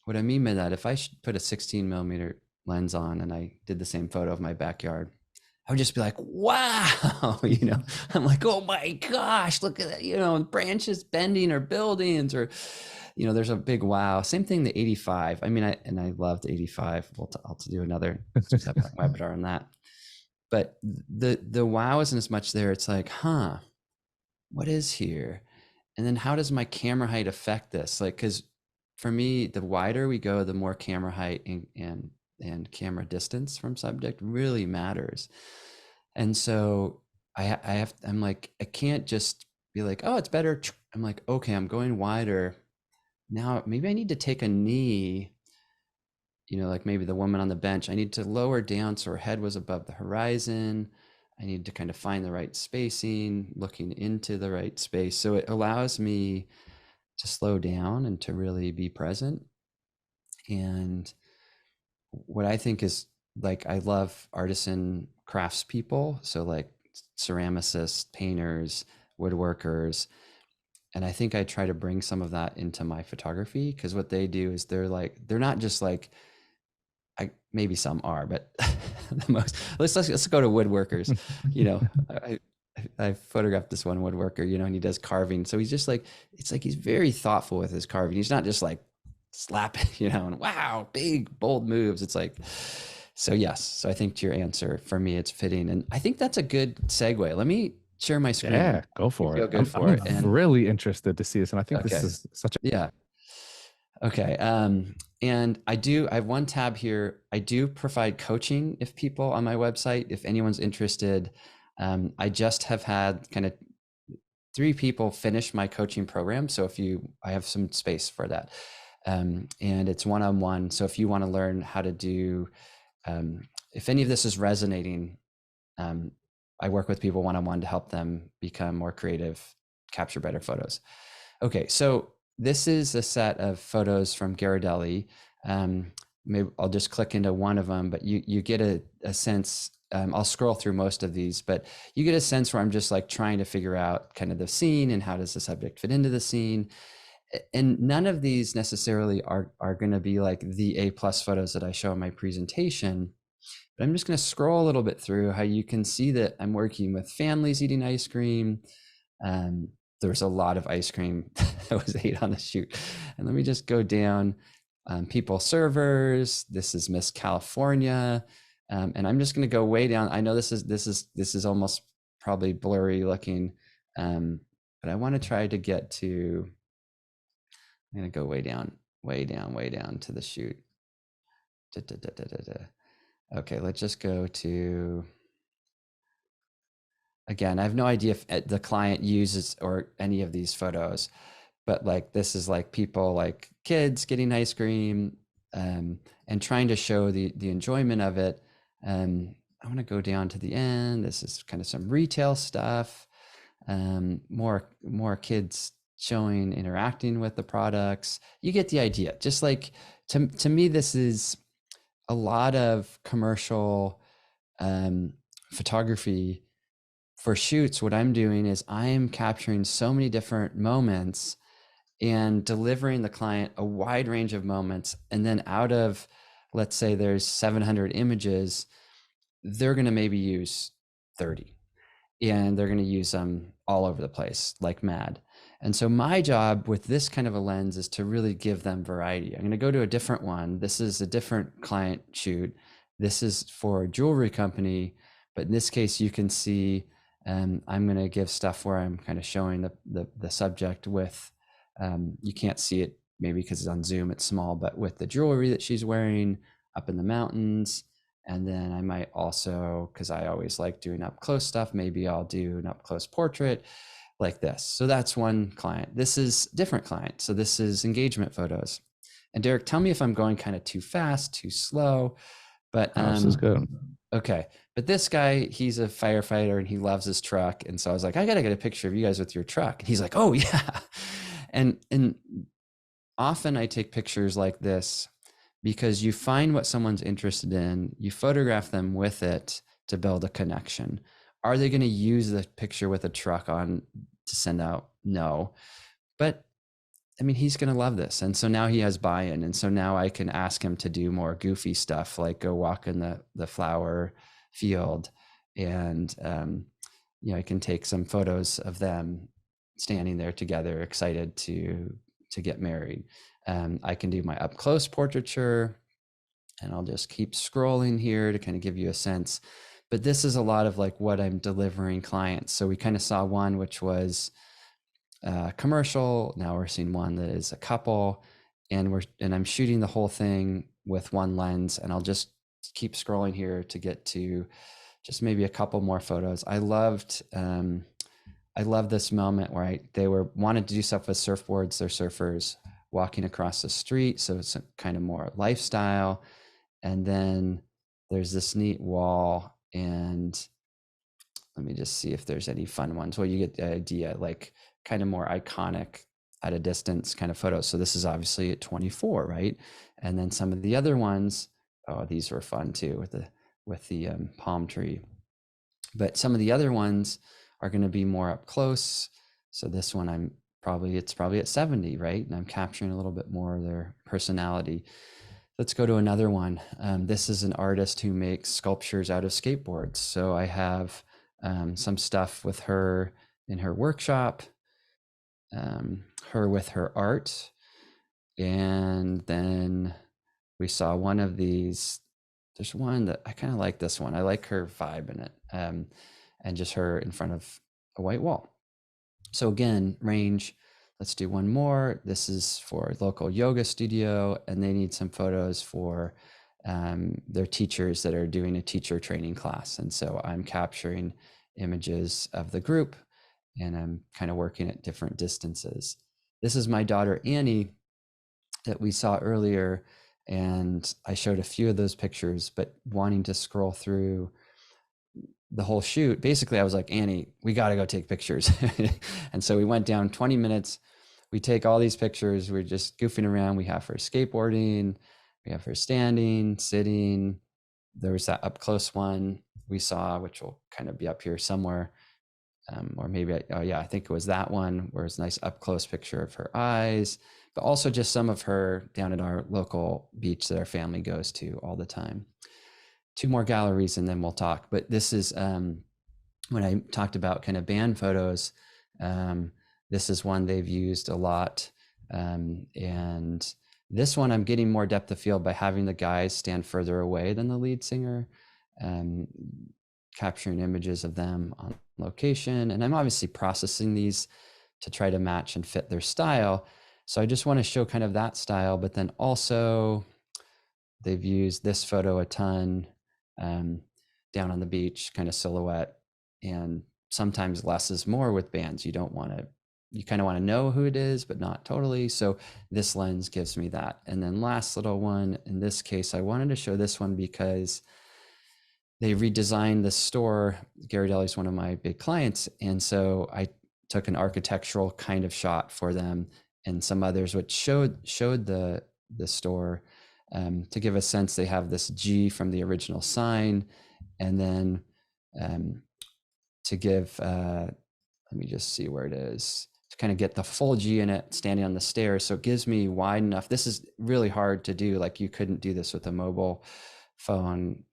B: What I mean by that, if I should put a 16 millimeter lens on and I did the same photo of my backyard, I would just be like, wow, I'm like, oh my gosh, look at that, branches bending or buildings or, there's a big wow. Same thing, the 85. I mean, I loved 85. I'll do another webinar on that. But the wow isn't as much there. It's like, what is here? And then how does my camera height affect this? Like, because for me, the wider we go, the more camera height and camera distance from subject really matters. And so I'm like, I can't just be like, oh, it's better. I'm like, okay, I'm going wider. Now maybe I need to take a knee, like maybe the woman on the bench. I need to lower down so her head was above the horizon. I need to kind of find the right spacing, looking into the right space. So it allows me to slow down and to really be present. And what I think is, like, I love artisan craftspeople. So like ceramicists, painters, woodworkers. And I think I try to bring some of that into my photography, because what they do is they're not just like, maybe some are, but the most, let's go to woodworkers. I photographed this one woodworker, and he does carving. So he's just like, it's like he's very thoughtful with his carving. He's not just like slapping, and wow, big, bold moves. It's like, so yes. So I think to your answer, for me, it's fitting. And I think that's a good segue. Let me share my screen.
A: Yeah, go for it. I'm
B: And
A: really interested to see this. And I think
B: okay.
A: this is such a
B: Yeah. Okay. And I have one tab here. I do provide coaching if people on my website, if anyone's interested. I just have had kind of 3 people finish my coaching program. So I have some space for that. And it's one-on-one. So if you want to learn how to do, if any of this is resonating, I work with people one-on-one to help them become more creative, capture better photos. Okay. So this is a set of photos from Ghirardelli. Maybe I'll just click into one of them, but you get a sense. I'll scroll through most of these, but you get a sense where I'm just like trying to figure out kind of the scene and how does the subject fit into the scene. And none of these necessarily are going to be like the A+ photos that I show in my presentation. But I'm just going to scroll a little bit through how you can see that I'm working with families eating ice cream. There was a lot of ice cream that was ate on the shoot. And let me just go down. People servers. This is Miss California. And I'm just going to go way down. I know this is almost probably blurry looking, but I want to try to get to, I'm going to go way down to the shoot. Okay, let's just go to, again, I have no idea if the client uses or any of these photos, but like this is like people, like kids getting ice cream, and trying to show the enjoyment of it. I want to go down to the end. This is kind of some retail stuff, more kids showing, interacting with the products. You get the idea. Just like to me, this is a lot of commercial photography for shoots. What I'm doing is I am capturing so many different moments and delivering the client a wide range of moments. And then out of, let's say there's 700 images, they're going to maybe use 30, and they're going to use them all over the place like mad. And so my job with this kind of a lens is to really give them variety. I'm going to go to a different one. This is a different client shoot. This is for a jewelry company, but in this case, you can see, I'm going to give stuff where I'm kind of showing the subject with, you can't see it maybe because it's on Zoom, it's small, but with the jewelry that she's wearing up in the mountains. And then I might also, because I always like doing up close stuff, maybe I'll do an up close portrait like this. So that's one client. This is different client. So this is engagement photos. And Derek, tell me if I'm going kind of too fast, too slow, but
A: this is good.
B: Okay. But this guy, he's a firefighter and he loves his truck. And so I was like, I got to get a picture of you guys with your truck. And he's like, oh yeah. And often I take pictures like this because you find what someone's interested in, you photograph them with it to build a connection. Are they going to use the picture with a truck on to send out? No. But I mean, he's going to love this. And so now he has buy-in. And so now I can ask him to do more goofy stuff, like go walk in the flower field. And, I can take some photos of them standing there together, excited to get married. I can do my up close portraiture, and I'll just keep scrolling here to kind of give you a sense. But this is a lot of like what I'm delivering clients. So we kind of saw one, which was commercial. Now we're seeing one that is a couple, and I'm shooting the whole thing with one lens, and I'll just keep scrolling here to get to just maybe a couple more photos. I loved this moment where they wanted to do stuff with surfboards. They're surfers walking across the street, so it's kind of more lifestyle. And then there's this neat wall, and let me just see if there's any fun ones. Well, you get the idea, like kind of more iconic at a distance kind of photos. So this is obviously at 24, right? And then some of the other ones, oh, these were fun too with the palm tree. But some of the other ones are going to be more up close. So this one it's probably at 70, right? And I'm capturing a little bit more of their personality. Let's go to another one. This is an artist who makes sculptures out of skateboards. So I have some stuff with her in her workshop, her with her art. And then we saw one of these. There's one that I kind of like this one. I like her vibe in it, and just her in front of a white wall. So again, range. Let's do one more. This is for a local yoga studio, and they need some photos for their teachers that are doing a teacher training class. And so I'm capturing images of the group, and I'm kind of working at different distances. This is my daughter, Annie, that we saw earlier. And I showed a few of those pictures, but wanting to scroll through the whole shoot, basically I was like, Annie, we got to go take pictures. And so we went down 20 minutes. We take all these pictures. We're just goofing around. We have her skateboarding. We have her standing, sitting. There was that up close one we saw, which will kind of be up here somewhere. Or maybe, I think it was that one where it's a nice up close picture of her eyes, but also just some of her down at our local beach that our family goes to all the time. Two more galleries and then we'll talk. But this is when I talked about kind of band photos. This is one they've used a lot. And this one I'm getting more depth of field by having the guys stand further away than the lead singer, capturing images of them on location. And I'm obviously processing these to try to match and fit their style. So I just want to show kind of that style, but then also they've used this photo a ton, down on the beach, kind of silhouette. And sometimes less is more with bands. You kind of want to know who it is, but not totally. So this lens gives me that. And then last little one, in this case, I wanted to show this one because they redesigned the store. Ghirardelli is one of my big clients. And so I took an architectural kind of shot for them and some others, which showed the store, to give a sense. They have this G from the original sign. And then to give, let me just see where it is, to kind of get the full G in it standing on the stairs. So it gives me wide enough. This is really hard to do. Like you couldn't do this with a mobile phone,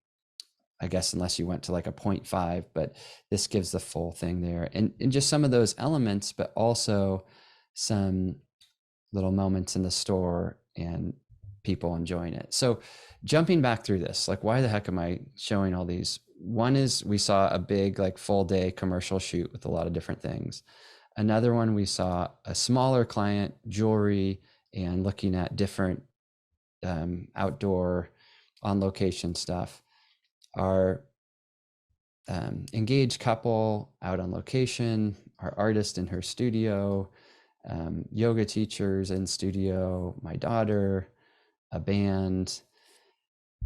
B: I guess, unless you went to like a 0.5, but this gives the full thing there. And just some of those elements, but also some little moments in the store and people enjoying it. So jumping back through this, like, why the heck am I showing all these? One is we saw a big, like full day commercial shoot with a lot of different things. Another one, we saw a smaller client, jewelry, and looking at different outdoor on location stuff. Our engaged couple out on location, our artist in her studio, yoga teachers in studio, my daughter, a band,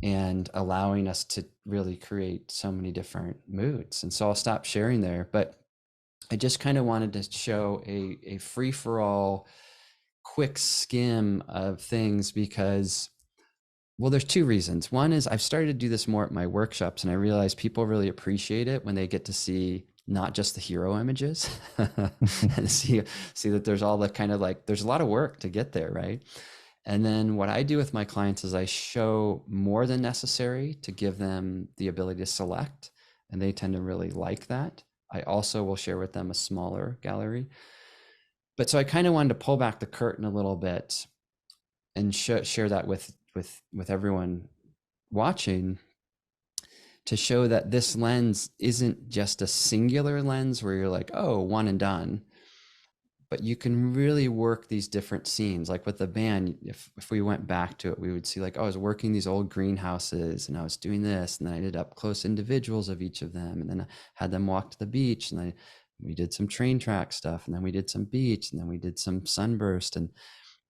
B: and allowing us to really create so many different moods. And so I'll stop sharing there, but I just kind of wanted to show a free-for-all quick skim of things, because Well, there's two reasons. One is I've started to do this more at my workshops, and I realize people really appreciate it when they get to see not just the hero images and see that there's all the kind of like there's a lot of work to get there, right? And then what I do with my clients is I show more than necessary to give them the ability to select, and they tend to really like that. I also will share with them a smaller gallery. But so I kind of wanted to pull back the curtain a little bit and share that with everyone watching, to show that this lens isn't just a singular lens where you're like, oh, one and done, but you can really work these different scenes. Like with the band, if we went back to it, we would see like, oh, I was working these old greenhouses and I was doing this, and then I did up close individuals of each of them, and then I had them walk to the beach, and we did some train track stuff, and then we did some beach, and then we did some sunburst, and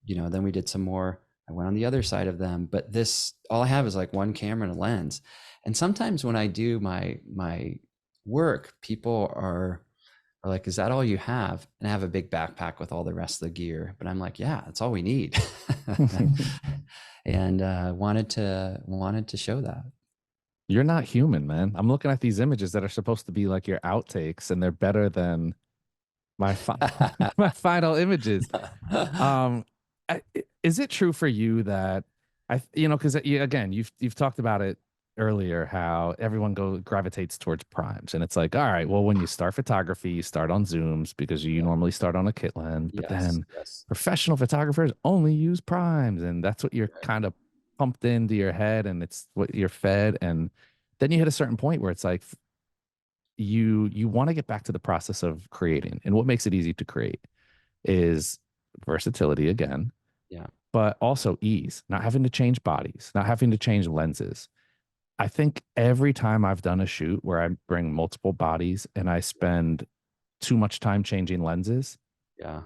B: then we did some more. I went on the other side of them, but this, all I have is like one camera and a lens. And sometimes when I do my work, people are like, is that all you have? And I have a big backpack with all the rest of the gear, but I'm like, yeah, that's all we need. And wanted to show that.
A: You're not human, man. I'm looking at these images that are supposed to be like your outtakes, and they're better than my my final images. Um, is it true for you that because again, you've talked about it earlier, how everyone gravitates towards primes, and it's like, all right, well, when you start photography, you start on zooms because you
B: Yeah.
A: normally start on a kit lens, but
B: Yes.
A: then
B: Yes.
A: professional photographers only use primes, and that's what you're
B: Right.
A: kind of pumped into your head, and it's what you're fed, and then you hit a certain point where it's like you want to get back to the process of creating, and what makes it easy to create is versatility again,
B: Yeah.
A: but also ease, not having to change bodies, not having to change lenses. I think every time I've done a shoot where I bring multiple bodies and I spend too much time changing lenses,
B: Yeah.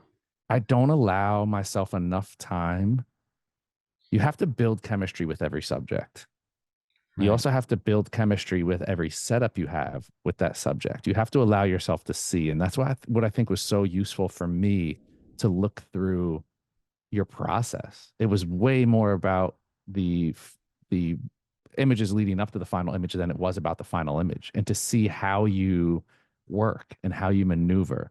A: I don't allow myself enough time. You have to build chemistry with every subject. You
B: Right.
A: also have to build chemistry with every setup you have with that subject. You have to allow yourself to see. And that's what I think was so useful for me, to look through your process. It was way more about the images leading up to the final image than it was about the final image, and to see how you work and how you maneuver.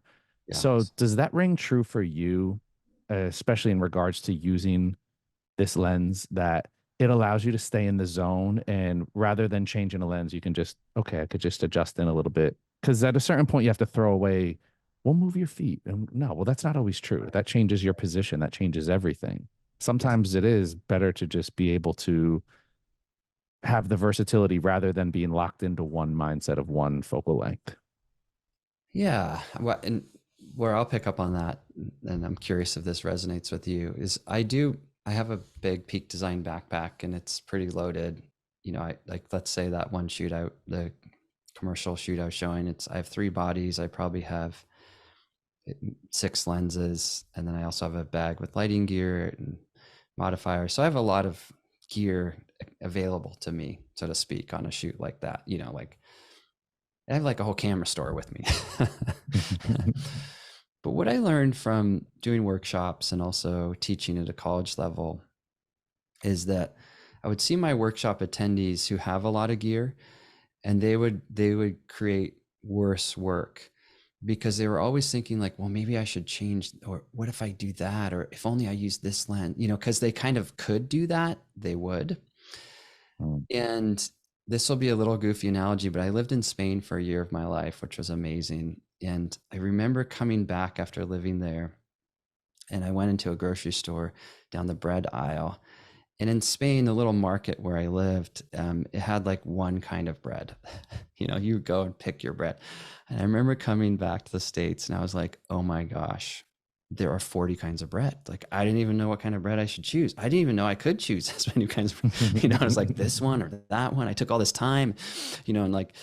A: So
B: Yes.
A: does that ring true for you, especially in regards to using this lens, that it allows you to stay in the zone, and rather than changing a lens, you can just, okay, I could just adjust in a little bit? Because at a certain point, you have to throw away, well, move your feet. And no, well, that's not always true.
B: Right.
A: That changes your position, that changes everything.
B: Yes.
A: Sometimes it is better to just be able to have the versatility rather than being locked into one mindset of one focal length.
B: Yeah. What and where I'll pick up on that, and I'm curious if this resonates with you, is I have a big Peak Design backpack, and it's pretty loaded. I like, let's say that one shootout, the commercial shoot I was showing, I have three bodies. I probably have six lenses, and then I also have a bag with lighting gear and modifiers. So I have a lot of gear available to me, so to speak, on a shoot like that. Like I have like a whole camera store with me. But what I learned from doing workshops and also teaching at a college level is that I would see my workshop attendees who have a lot of gear, and they would create worse work because they were always thinking like, well, maybe I should change, or what if I do that, or if only I use this lens, because they kind of could do that, they would.
A: Mm.
B: And this will be a little goofy analogy, but I lived in Spain for a year of my life, which was amazing. And I remember coming back after living there, and I went into a grocery store down the bread aisle. And in Spain, the little market where I lived, it had like one kind of bread. You go and pick your bread. And I remember coming back to the States, and I was like, oh my gosh, there are 40 kinds of bread. Like, I didn't even know what kind of bread I should choose. I didn't even know I could choose as many kinds of, I was like, this one or that one. I took all this time, and like,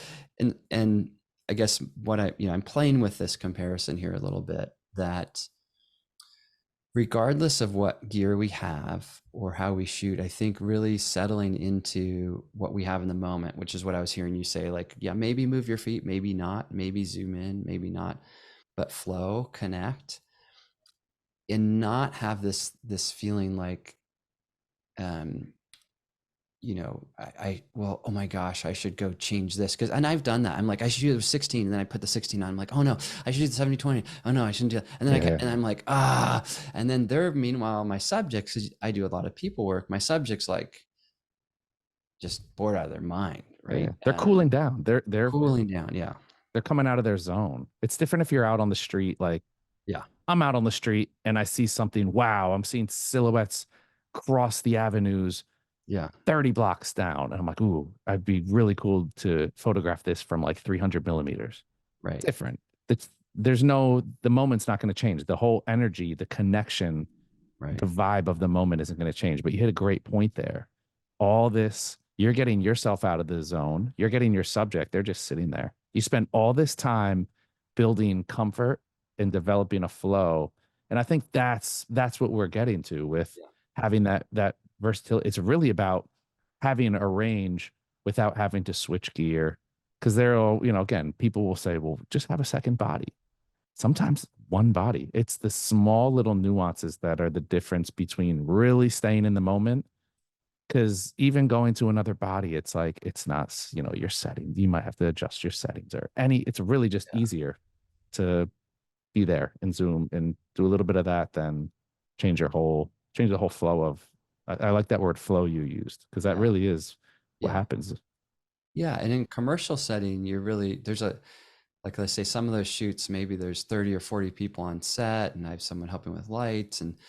B: and I guess what I'm playing with this comparison here a little bit, that regardless of what gear we have or how we shoot, I think really settling into what we have in the moment, which is what I was hearing you say, like, yeah, maybe move your feet, maybe not, maybe zoom in, maybe not, but flow, connect, and not have this feeling like, um, well, oh my gosh, I should go change this. And I've done that. I'm like, I should do the 16. And then I put the 16 on. I'm like, oh no, I should do the 70/20. Oh no, I shouldn't do that. And then
A: Yeah.
B: and I'm like, and then meanwhile, my subjects, 'cause I do a lot of people work. My subjects like just bored out of their mind,
A: Yeah.
B: right?
A: They're cooling down.
B: Cooling down. Yeah.
A: They're coming out of their zone. It's different if you're out on the street. Like
B: Yeah.
A: I'm out on the street and I see something. Wow, I'm seeing silhouettes cross the avenues
B: Yeah.
A: 30 blocks down. And I'm like, ooh, I'd be really cool to photograph this from like 300 millimeters.
B: Right.
A: Different. The moment's not going to change. The whole energy, the connection,
B: Right.
A: the vibe of the moment isn't going to change. But you hit a great point there. All this, you're getting yourself out of the zone. You're getting your subject. They're just sitting there. You spend all this time building comfort and developing a flow. And I think that's what we're getting to with
B: Yeah.
A: having that versatility. It's really about having a range without having to switch gear. Because again, people will say, well, just have a second body. Sometimes one body. It's the small little nuances that are the difference between really staying in the moment. Because even going to another body, it's like, it's not, your setting. You might have to adjust your settings it's really just
B: Yeah.
A: easier to be there and zoom and do a little bit of that, then change the whole flow of, I like that word flow you used, because that
B: Yeah.
A: really is what
B: Yeah.
A: happens.
B: Yeah. And in commercial setting, like let's say some of those shoots, maybe there's 30 or 40 people on set and I have someone helping with lights. And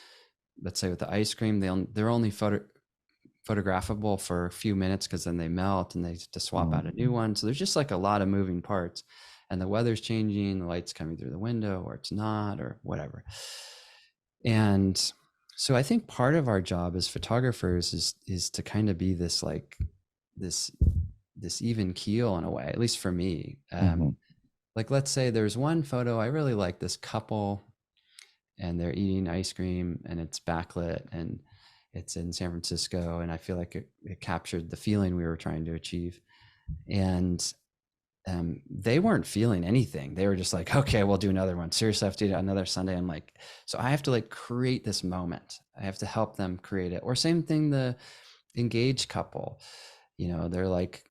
B: let's say with the ice cream, they're only photographable for a few minutes because then they melt and they have to swap out a new one. So there's just like a lot of moving parts and the weather's changing, the light's coming through the window or it's not or whatever. And so I think part of our job as photographers is to kind of be this like this even keel in a way, at least for me. Like let's say there's one photo I really like, this couple and they're eating ice cream and it's backlit and it's in San Francisco and I feel like it captured the feeling we were trying to achieve. And they weren't feeling anything. They were just like, okay, we'll do another one. Seriously, I have to do another Sunday. I'm like, so I have to like create this moment. I have to help them create it. Or same thing, the engaged couple, they're like,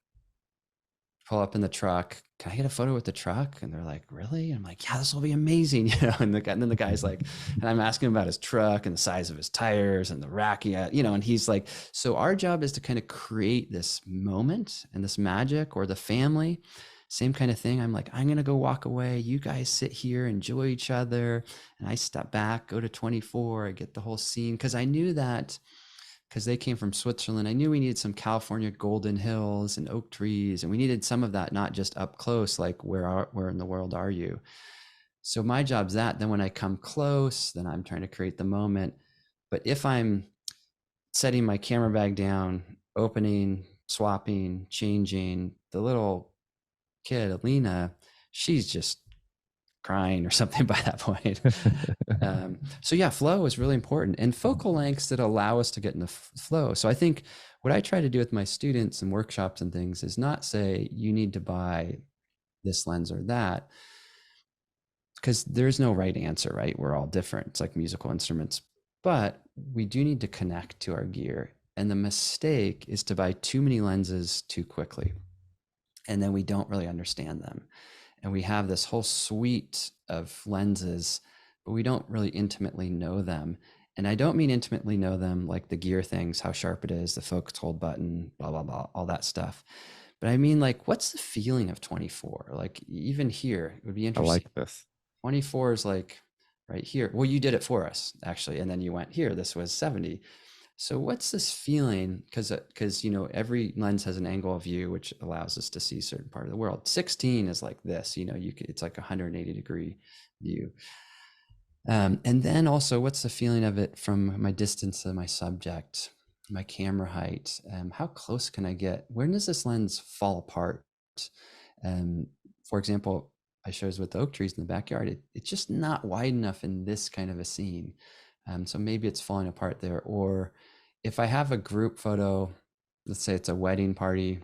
B: pull up in the truck. Can I get a photo with the truck? And they're like, really? I'm like, yeah, this will be amazing. And then the guy's like, and I'm asking him about his truck and the size of his tires and the racky, and he's like, so our job is to kind of create this moment and this magic, or the family, same kind of thing. I'm like, I'm going to go walk away. You guys sit here, enjoy each other. And I step back, go to 24, I get the whole scene. Cause I knew that, because they came from Switzerland, I knew we needed some California golden hills and oak trees, and we needed some of that, not just up close, like where in the world are you? So my job's that. Then when I come close, then I'm trying to create the moment. But if I'm setting my camera bag down, opening, swapping, changing, the little kid, Alina, she's just crying or something by that point. So yeah, flow is really important, and focal lengths that allow us to get in the flow. So I think what I try to do with my students and workshops and things is not say you need to buy this lens or that, because there's no right answer, right? We're all different. It's like musical instruments, but we do need to connect to our gear. And the mistake is to buy too many lenses too quickly, and then we don't really understand them. And we have this whole suite of lenses, but we don't really intimately know them. And I don't mean intimately know them like the gear things, how sharp it is, the focus hold button, blah, blah, blah, all that stuff. But I mean, like, what's the feeling of 24? Like, even here, it would be
A: I
B: interesting.
A: like this.
B: 24 is like right here. Well, you did it for us, actually. And then you went here. This was 70. So what's this feeling? Because every lens has an angle of view which allows us to see a certain part of the world. 16 is like this. It's like a 180-degree view. And then also, what's the feeling of it from my distance to my subject, my camera height? How close can I get? When does this lens fall apart? For example, I shows with the oak trees in the backyard. It's just not wide enough in this kind of a scene. So maybe it's falling apart there. Or if I have a group photo, let's say it's a wedding party,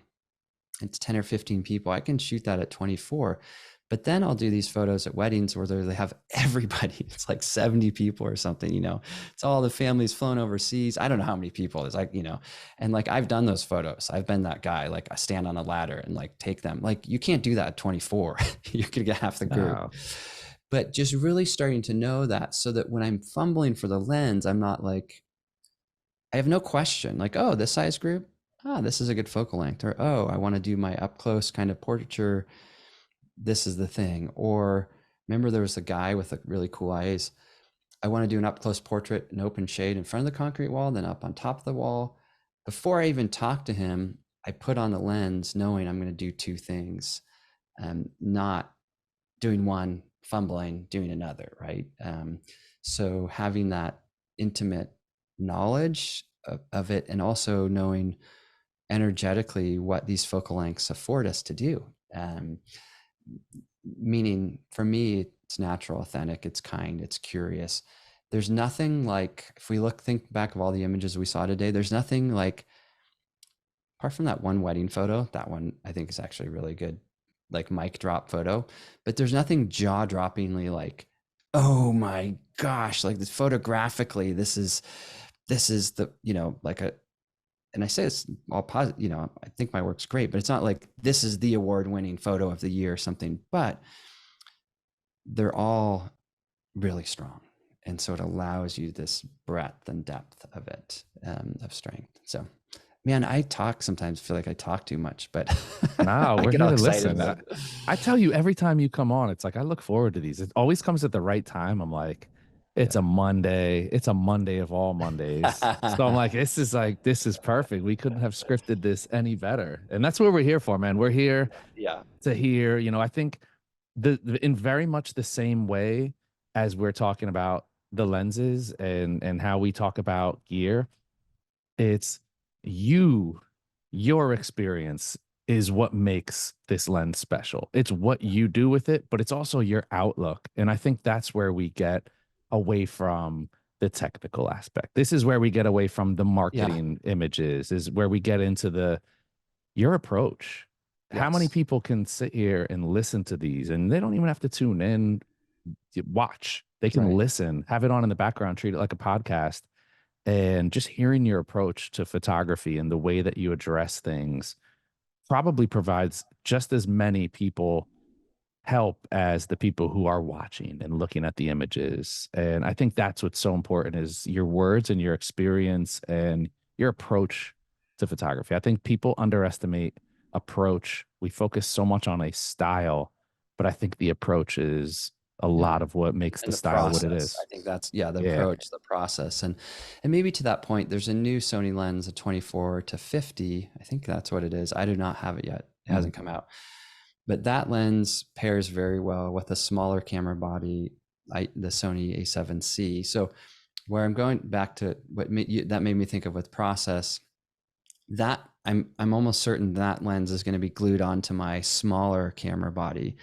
B: it's 10 or 15 people, I can shoot that at 24. But then I'll do these photos at weddings where they have everybody. It's like 70 people or something, you know, it's all the families flown overseas. I don't know how many people. It's like, you know, and like I've done those photos. I've been that guy, like I stand on a ladder and like take them. Like you can't do that at 24. You're gonna get half the group.
A: Oh,
B: But just really starting to know that, so that when I'm fumbling for the lens, I'm not like, I have no question, like, oh, this size group, ah, this is a good focal length, or oh, I want to do my up close kind of portraiture, this is the thing. Or remember there was a guy with a really cool eyes. I want to do an up close portrait, an open shade in front of the concrete wall, then up on top of the wall. Before I even talk to him, I put on the lens knowing I'm going to do two things, not doing one, fumbling, doing another, right? So having that intimate knowledge of it, and also knowing energetically what these focal lengths afford us to do. Meaning for me, it's natural, authentic, it's kind, it's curious. There's nothing like, if we think back of all the images we saw today, there's nothing like, apart from that one wedding photo, that one I think is actually really good, like mic drop photo, but there's nothing jaw droppingly like, oh my gosh, like this photographically, this is the, you know, like a, and I say it's all positive, you know, I think my work's great, but it's not like this is the award winning photo of the year or something, but they're all really strong. And so it allows you this breadth and depth of it, of strength. So, man, I talk sometimes, feel like I talk too much, but
A: no,
B: I
A: we're
B: get
A: here
B: all
A: to
B: excited
A: listen.
B: about it.
A: I tell you, every time you come on, it's like I look forward to these. It always comes at the right time. I'm like, it's a Monday. It's a Monday of all Mondays. So I'm
B: Yeah.
A: like, this is perfect. We couldn't have scripted this any better. And that's what we're here for, man. We're here
B: Yeah.
A: to hear, you know, I think in very much the same way as we're talking about the lenses and how we talk about gear, it's you, your experience is what makes this lens special. It's what you do with it, but it's also your outlook. And I think that's where we get away from the technical aspect. This is where we get away from the
B: Yeah.
A: marketing images, is where we get into the your approach. How many
B: Yes.
A: people can sit here and listen to these and they don't even have to tune in, watch. They can
B: Right.
A: listen, have it on in the background, treat it like a podcast, and just hearing your approach to photography and the way that you address things probably provides just as many people help as the people who are watching and looking at the images. And I think that's what's so important is your words and your experience and your approach to photography. I think people underestimate approach. We focus so much on a style, but I think the approach is a
B: Yeah.
A: lot of what makes the
B: And the
A: style what it
B: process, I
A: is.
B: think that's, yeah, the
A: Yeah.
B: approach, the process. And maybe to that point, there's a new Sony lens, a 24 to 50. I think that's what it is. I do not have it yet. It
A: Mm.
B: hasn't come out. But that lens pairs very well with a smaller camera body, the Sony A7C. So where I'm going back to what that made me think of with process, that I'm almost certain that lens is going to be glued onto my smaller camera body.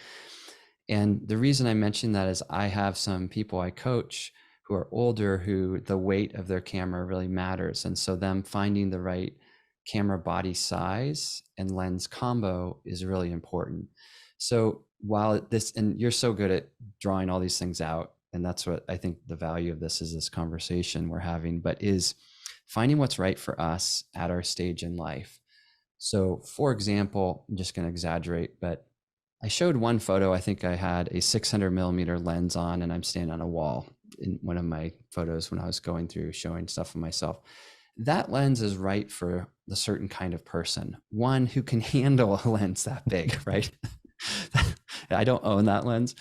B: And the reason I mention that is I have some people I coach who are older, who the weight of their camera really matters. And so them finding the right camera body size and lens combo is really important. So while this, and you're so good at drawing all these things out, and that's what I think the value of this is, this conversation we're having, but is finding what's right for us at our stage in life. So for example, I'm just going to exaggerate, but I showed one photo. I think I had a 600 millimeter lens on, and I'm standing on a wall in one of my photos when I was going through showing stuff of myself. That lens is right for the certain kind of person, one who can handle a lens that big, right? I don't own that lens,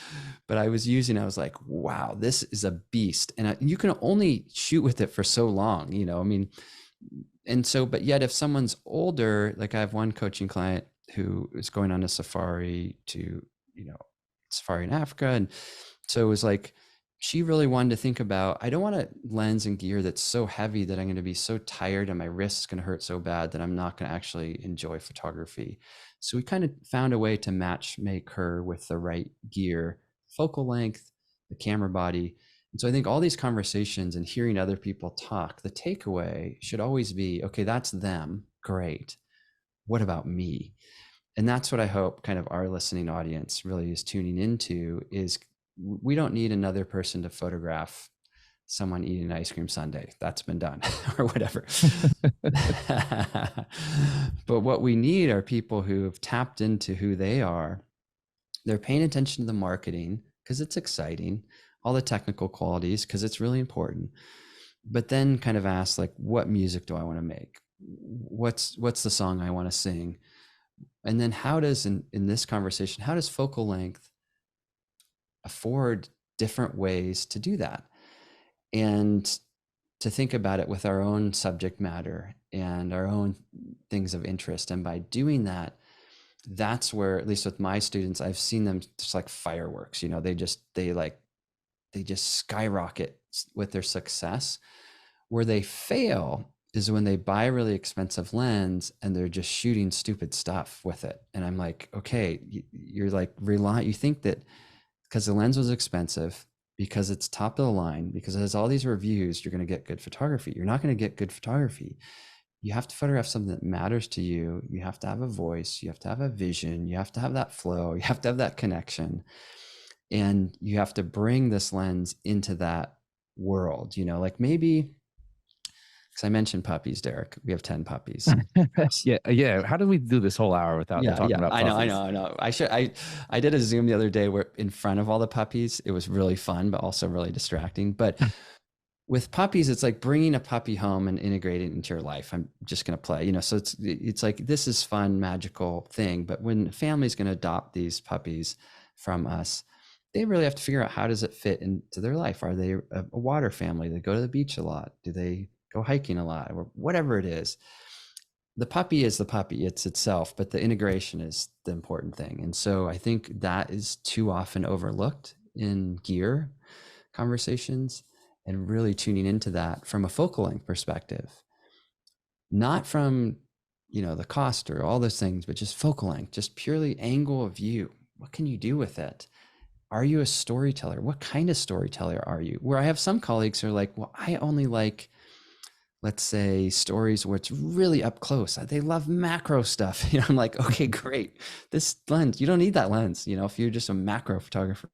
B: but I was using, I was like, wow, this is a beast. And you can only shoot with it for so long, you know, I mean, and so, but yet if someone's older, like I have one coaching client who is going on a safari to, you know, safari in Africa. And so it was like, she really wanted to think about, I don't want a lens and gear that's so heavy that I'm going to be so tired and my wrist is going to hurt so bad that I'm not going to actually enjoy photography. So we kind of found a way to match make her with the right gear, focal length, the camera body. And so I think all these conversations and hearing other people talk, the takeaway should always be, okay, that's them. Great. What about me? And that's what I hope kind of our listening audience really is tuning into is we don't need another person to photograph someone eating an ice cream sundae. That's been done or whatever. But what we need are people who have tapped into who they are. They're paying attention to the marketing because it's exciting, all the technical qualities because it's really important. But then kind of ask like, what music do I want to make? What's the song I want to sing? And then how does in this conversation, how does focal length afford different ways to do that? And to think about it with our own subject matter and our own things of interest. And by doing that, that's where, at least with my students, I've seen them just like fireworks, they just skyrocket with their success. Where they fail is when they buy a really expensive lens and they're just shooting stupid stuff with it. And I'm like, okay, you're like you think that because the lens was expensive, because it's top of the line, because it has all these reviews, you're going to get good photography. You're not going to get good photography. You have to photograph something that matters to you. You have to have a voice. You have to have a vision. You have to have that flow. You have to have that connection. And you have to bring this lens into that world, like maybe, because I mentioned puppies, Derek. We have 10 puppies.
A: Yeah. How do we do this whole hour without talking about
B: I know,
A: puppies?
B: I know. I did a Zoom the other day where in front of all the puppies, it was really fun, but also really distracting. But with puppies, it's like bringing a puppy home and integrating it into your life. I'm just going to play, so it's like, this is fun, magical thing. But when a family's going to adopt these puppies from us, they really have to figure out how does it fit into their life? Are they a water family? They go to the beach a lot? Do they go hiking a lot? Or whatever it is. The puppy is the puppy, it's itself, but the integration is the important thing. And so I think that is too often overlooked in gear conversations, and really tuning into that from a focal length perspective, not from the cost or all those things, but just focal length, just purely angle of view. What can you do with it? Are you a storyteller? What kind of storyteller are you? Where I have some colleagues who are like, well, I only like, let's say, stories where it's really up close. They love macro stuff. I'm like, okay, great. This lens, you don't need that lens, if you're just a macro photographer.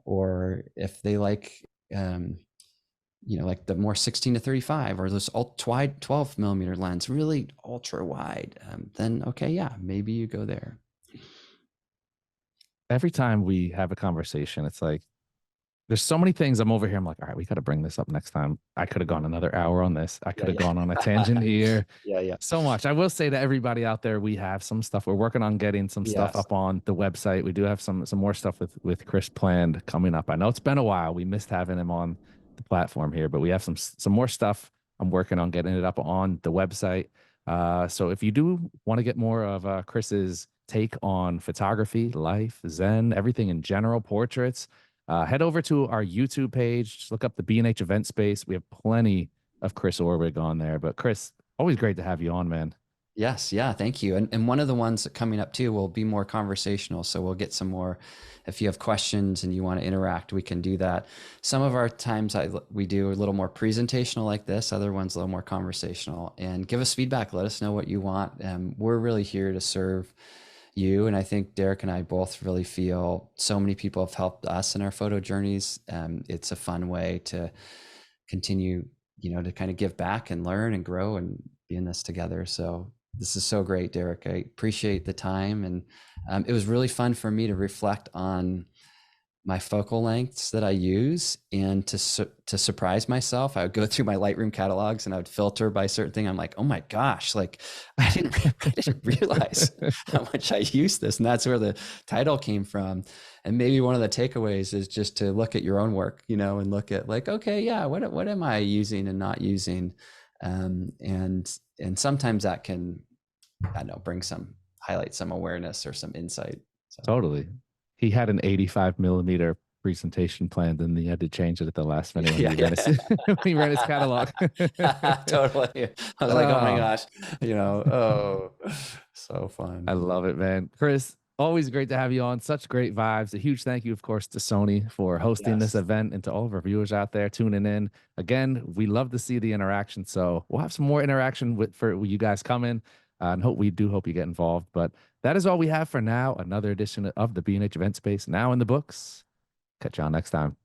B: Or if they like, like the more 16 to 35 or this wide 12 millimeter lens, really ultra wide, then okay, yeah, maybe you go there.
A: Every time we have a conversation, it's like, there's so many things I'm over here. I'm like, all right, we got to bring this up next time. I could have gone another hour on this. I could have gone on a tangent here.
B: Yeah.
A: So much. I will say to everybody out there, we have some stuff. We're working on getting some stuff
B: Yes.
A: up on the website. We do have some more stuff with Chris planned coming up. I know it's been a while. We missed having him on the platform here, but we have some more stuff. I'm working on getting it up on the website. So if you do want to get more of Chris's take on photography, life, Zen, everything in general, portraits, head over to our YouTube page. Just look up the B&H event space. We have plenty of Chris Orwig on there. But Chris, always great to have you on, man.
B: Yes. Yeah. Thank you. And one of the ones coming up too will be more conversational. So we'll get some more, if you have questions and you want to interact, we can do that. Some of our times we do a little more presentational like this, other ones a little more conversational, and give us feedback. Let us know what you want. We're really here to serve you. And I think Derek and I both really feel so many people have helped us in our photo journeys. It's a fun way to continue, to kind of give back and learn and grow and be in this together. So this is so great, Derek. I appreciate the time. And it was really fun for me to reflect on my focal lengths that I use, and to surprise myself. I would go through my Lightroom catalogs and I would filter by certain thing. I'm like, oh my gosh, like I didn't realize how much I use this. And that's where the title came from. And maybe one of the takeaways is just to look at your own work, and look at like, okay, yeah, what am I using and not using? And sometimes that can, I don't know, highlight some awareness or some insight. So.
A: Totally. He had an 85 millimeter presentation planned, and he had to change it at the last minute when he ran his catalog.
B: Totally. I was like, oh my gosh, oh, so fun.
A: I love it, man. Chris, always great to have you on. Such great vibes. A huge thank you, of course, to Sony for hosting this event, and to all of our viewers out there tuning in. Again, we love to see the interaction. So we'll have some more interaction for you guys coming. And we do hope you get involved. But that is all we have for now. Another edition of the B&H Event Space now in the books. Catch y'all next time.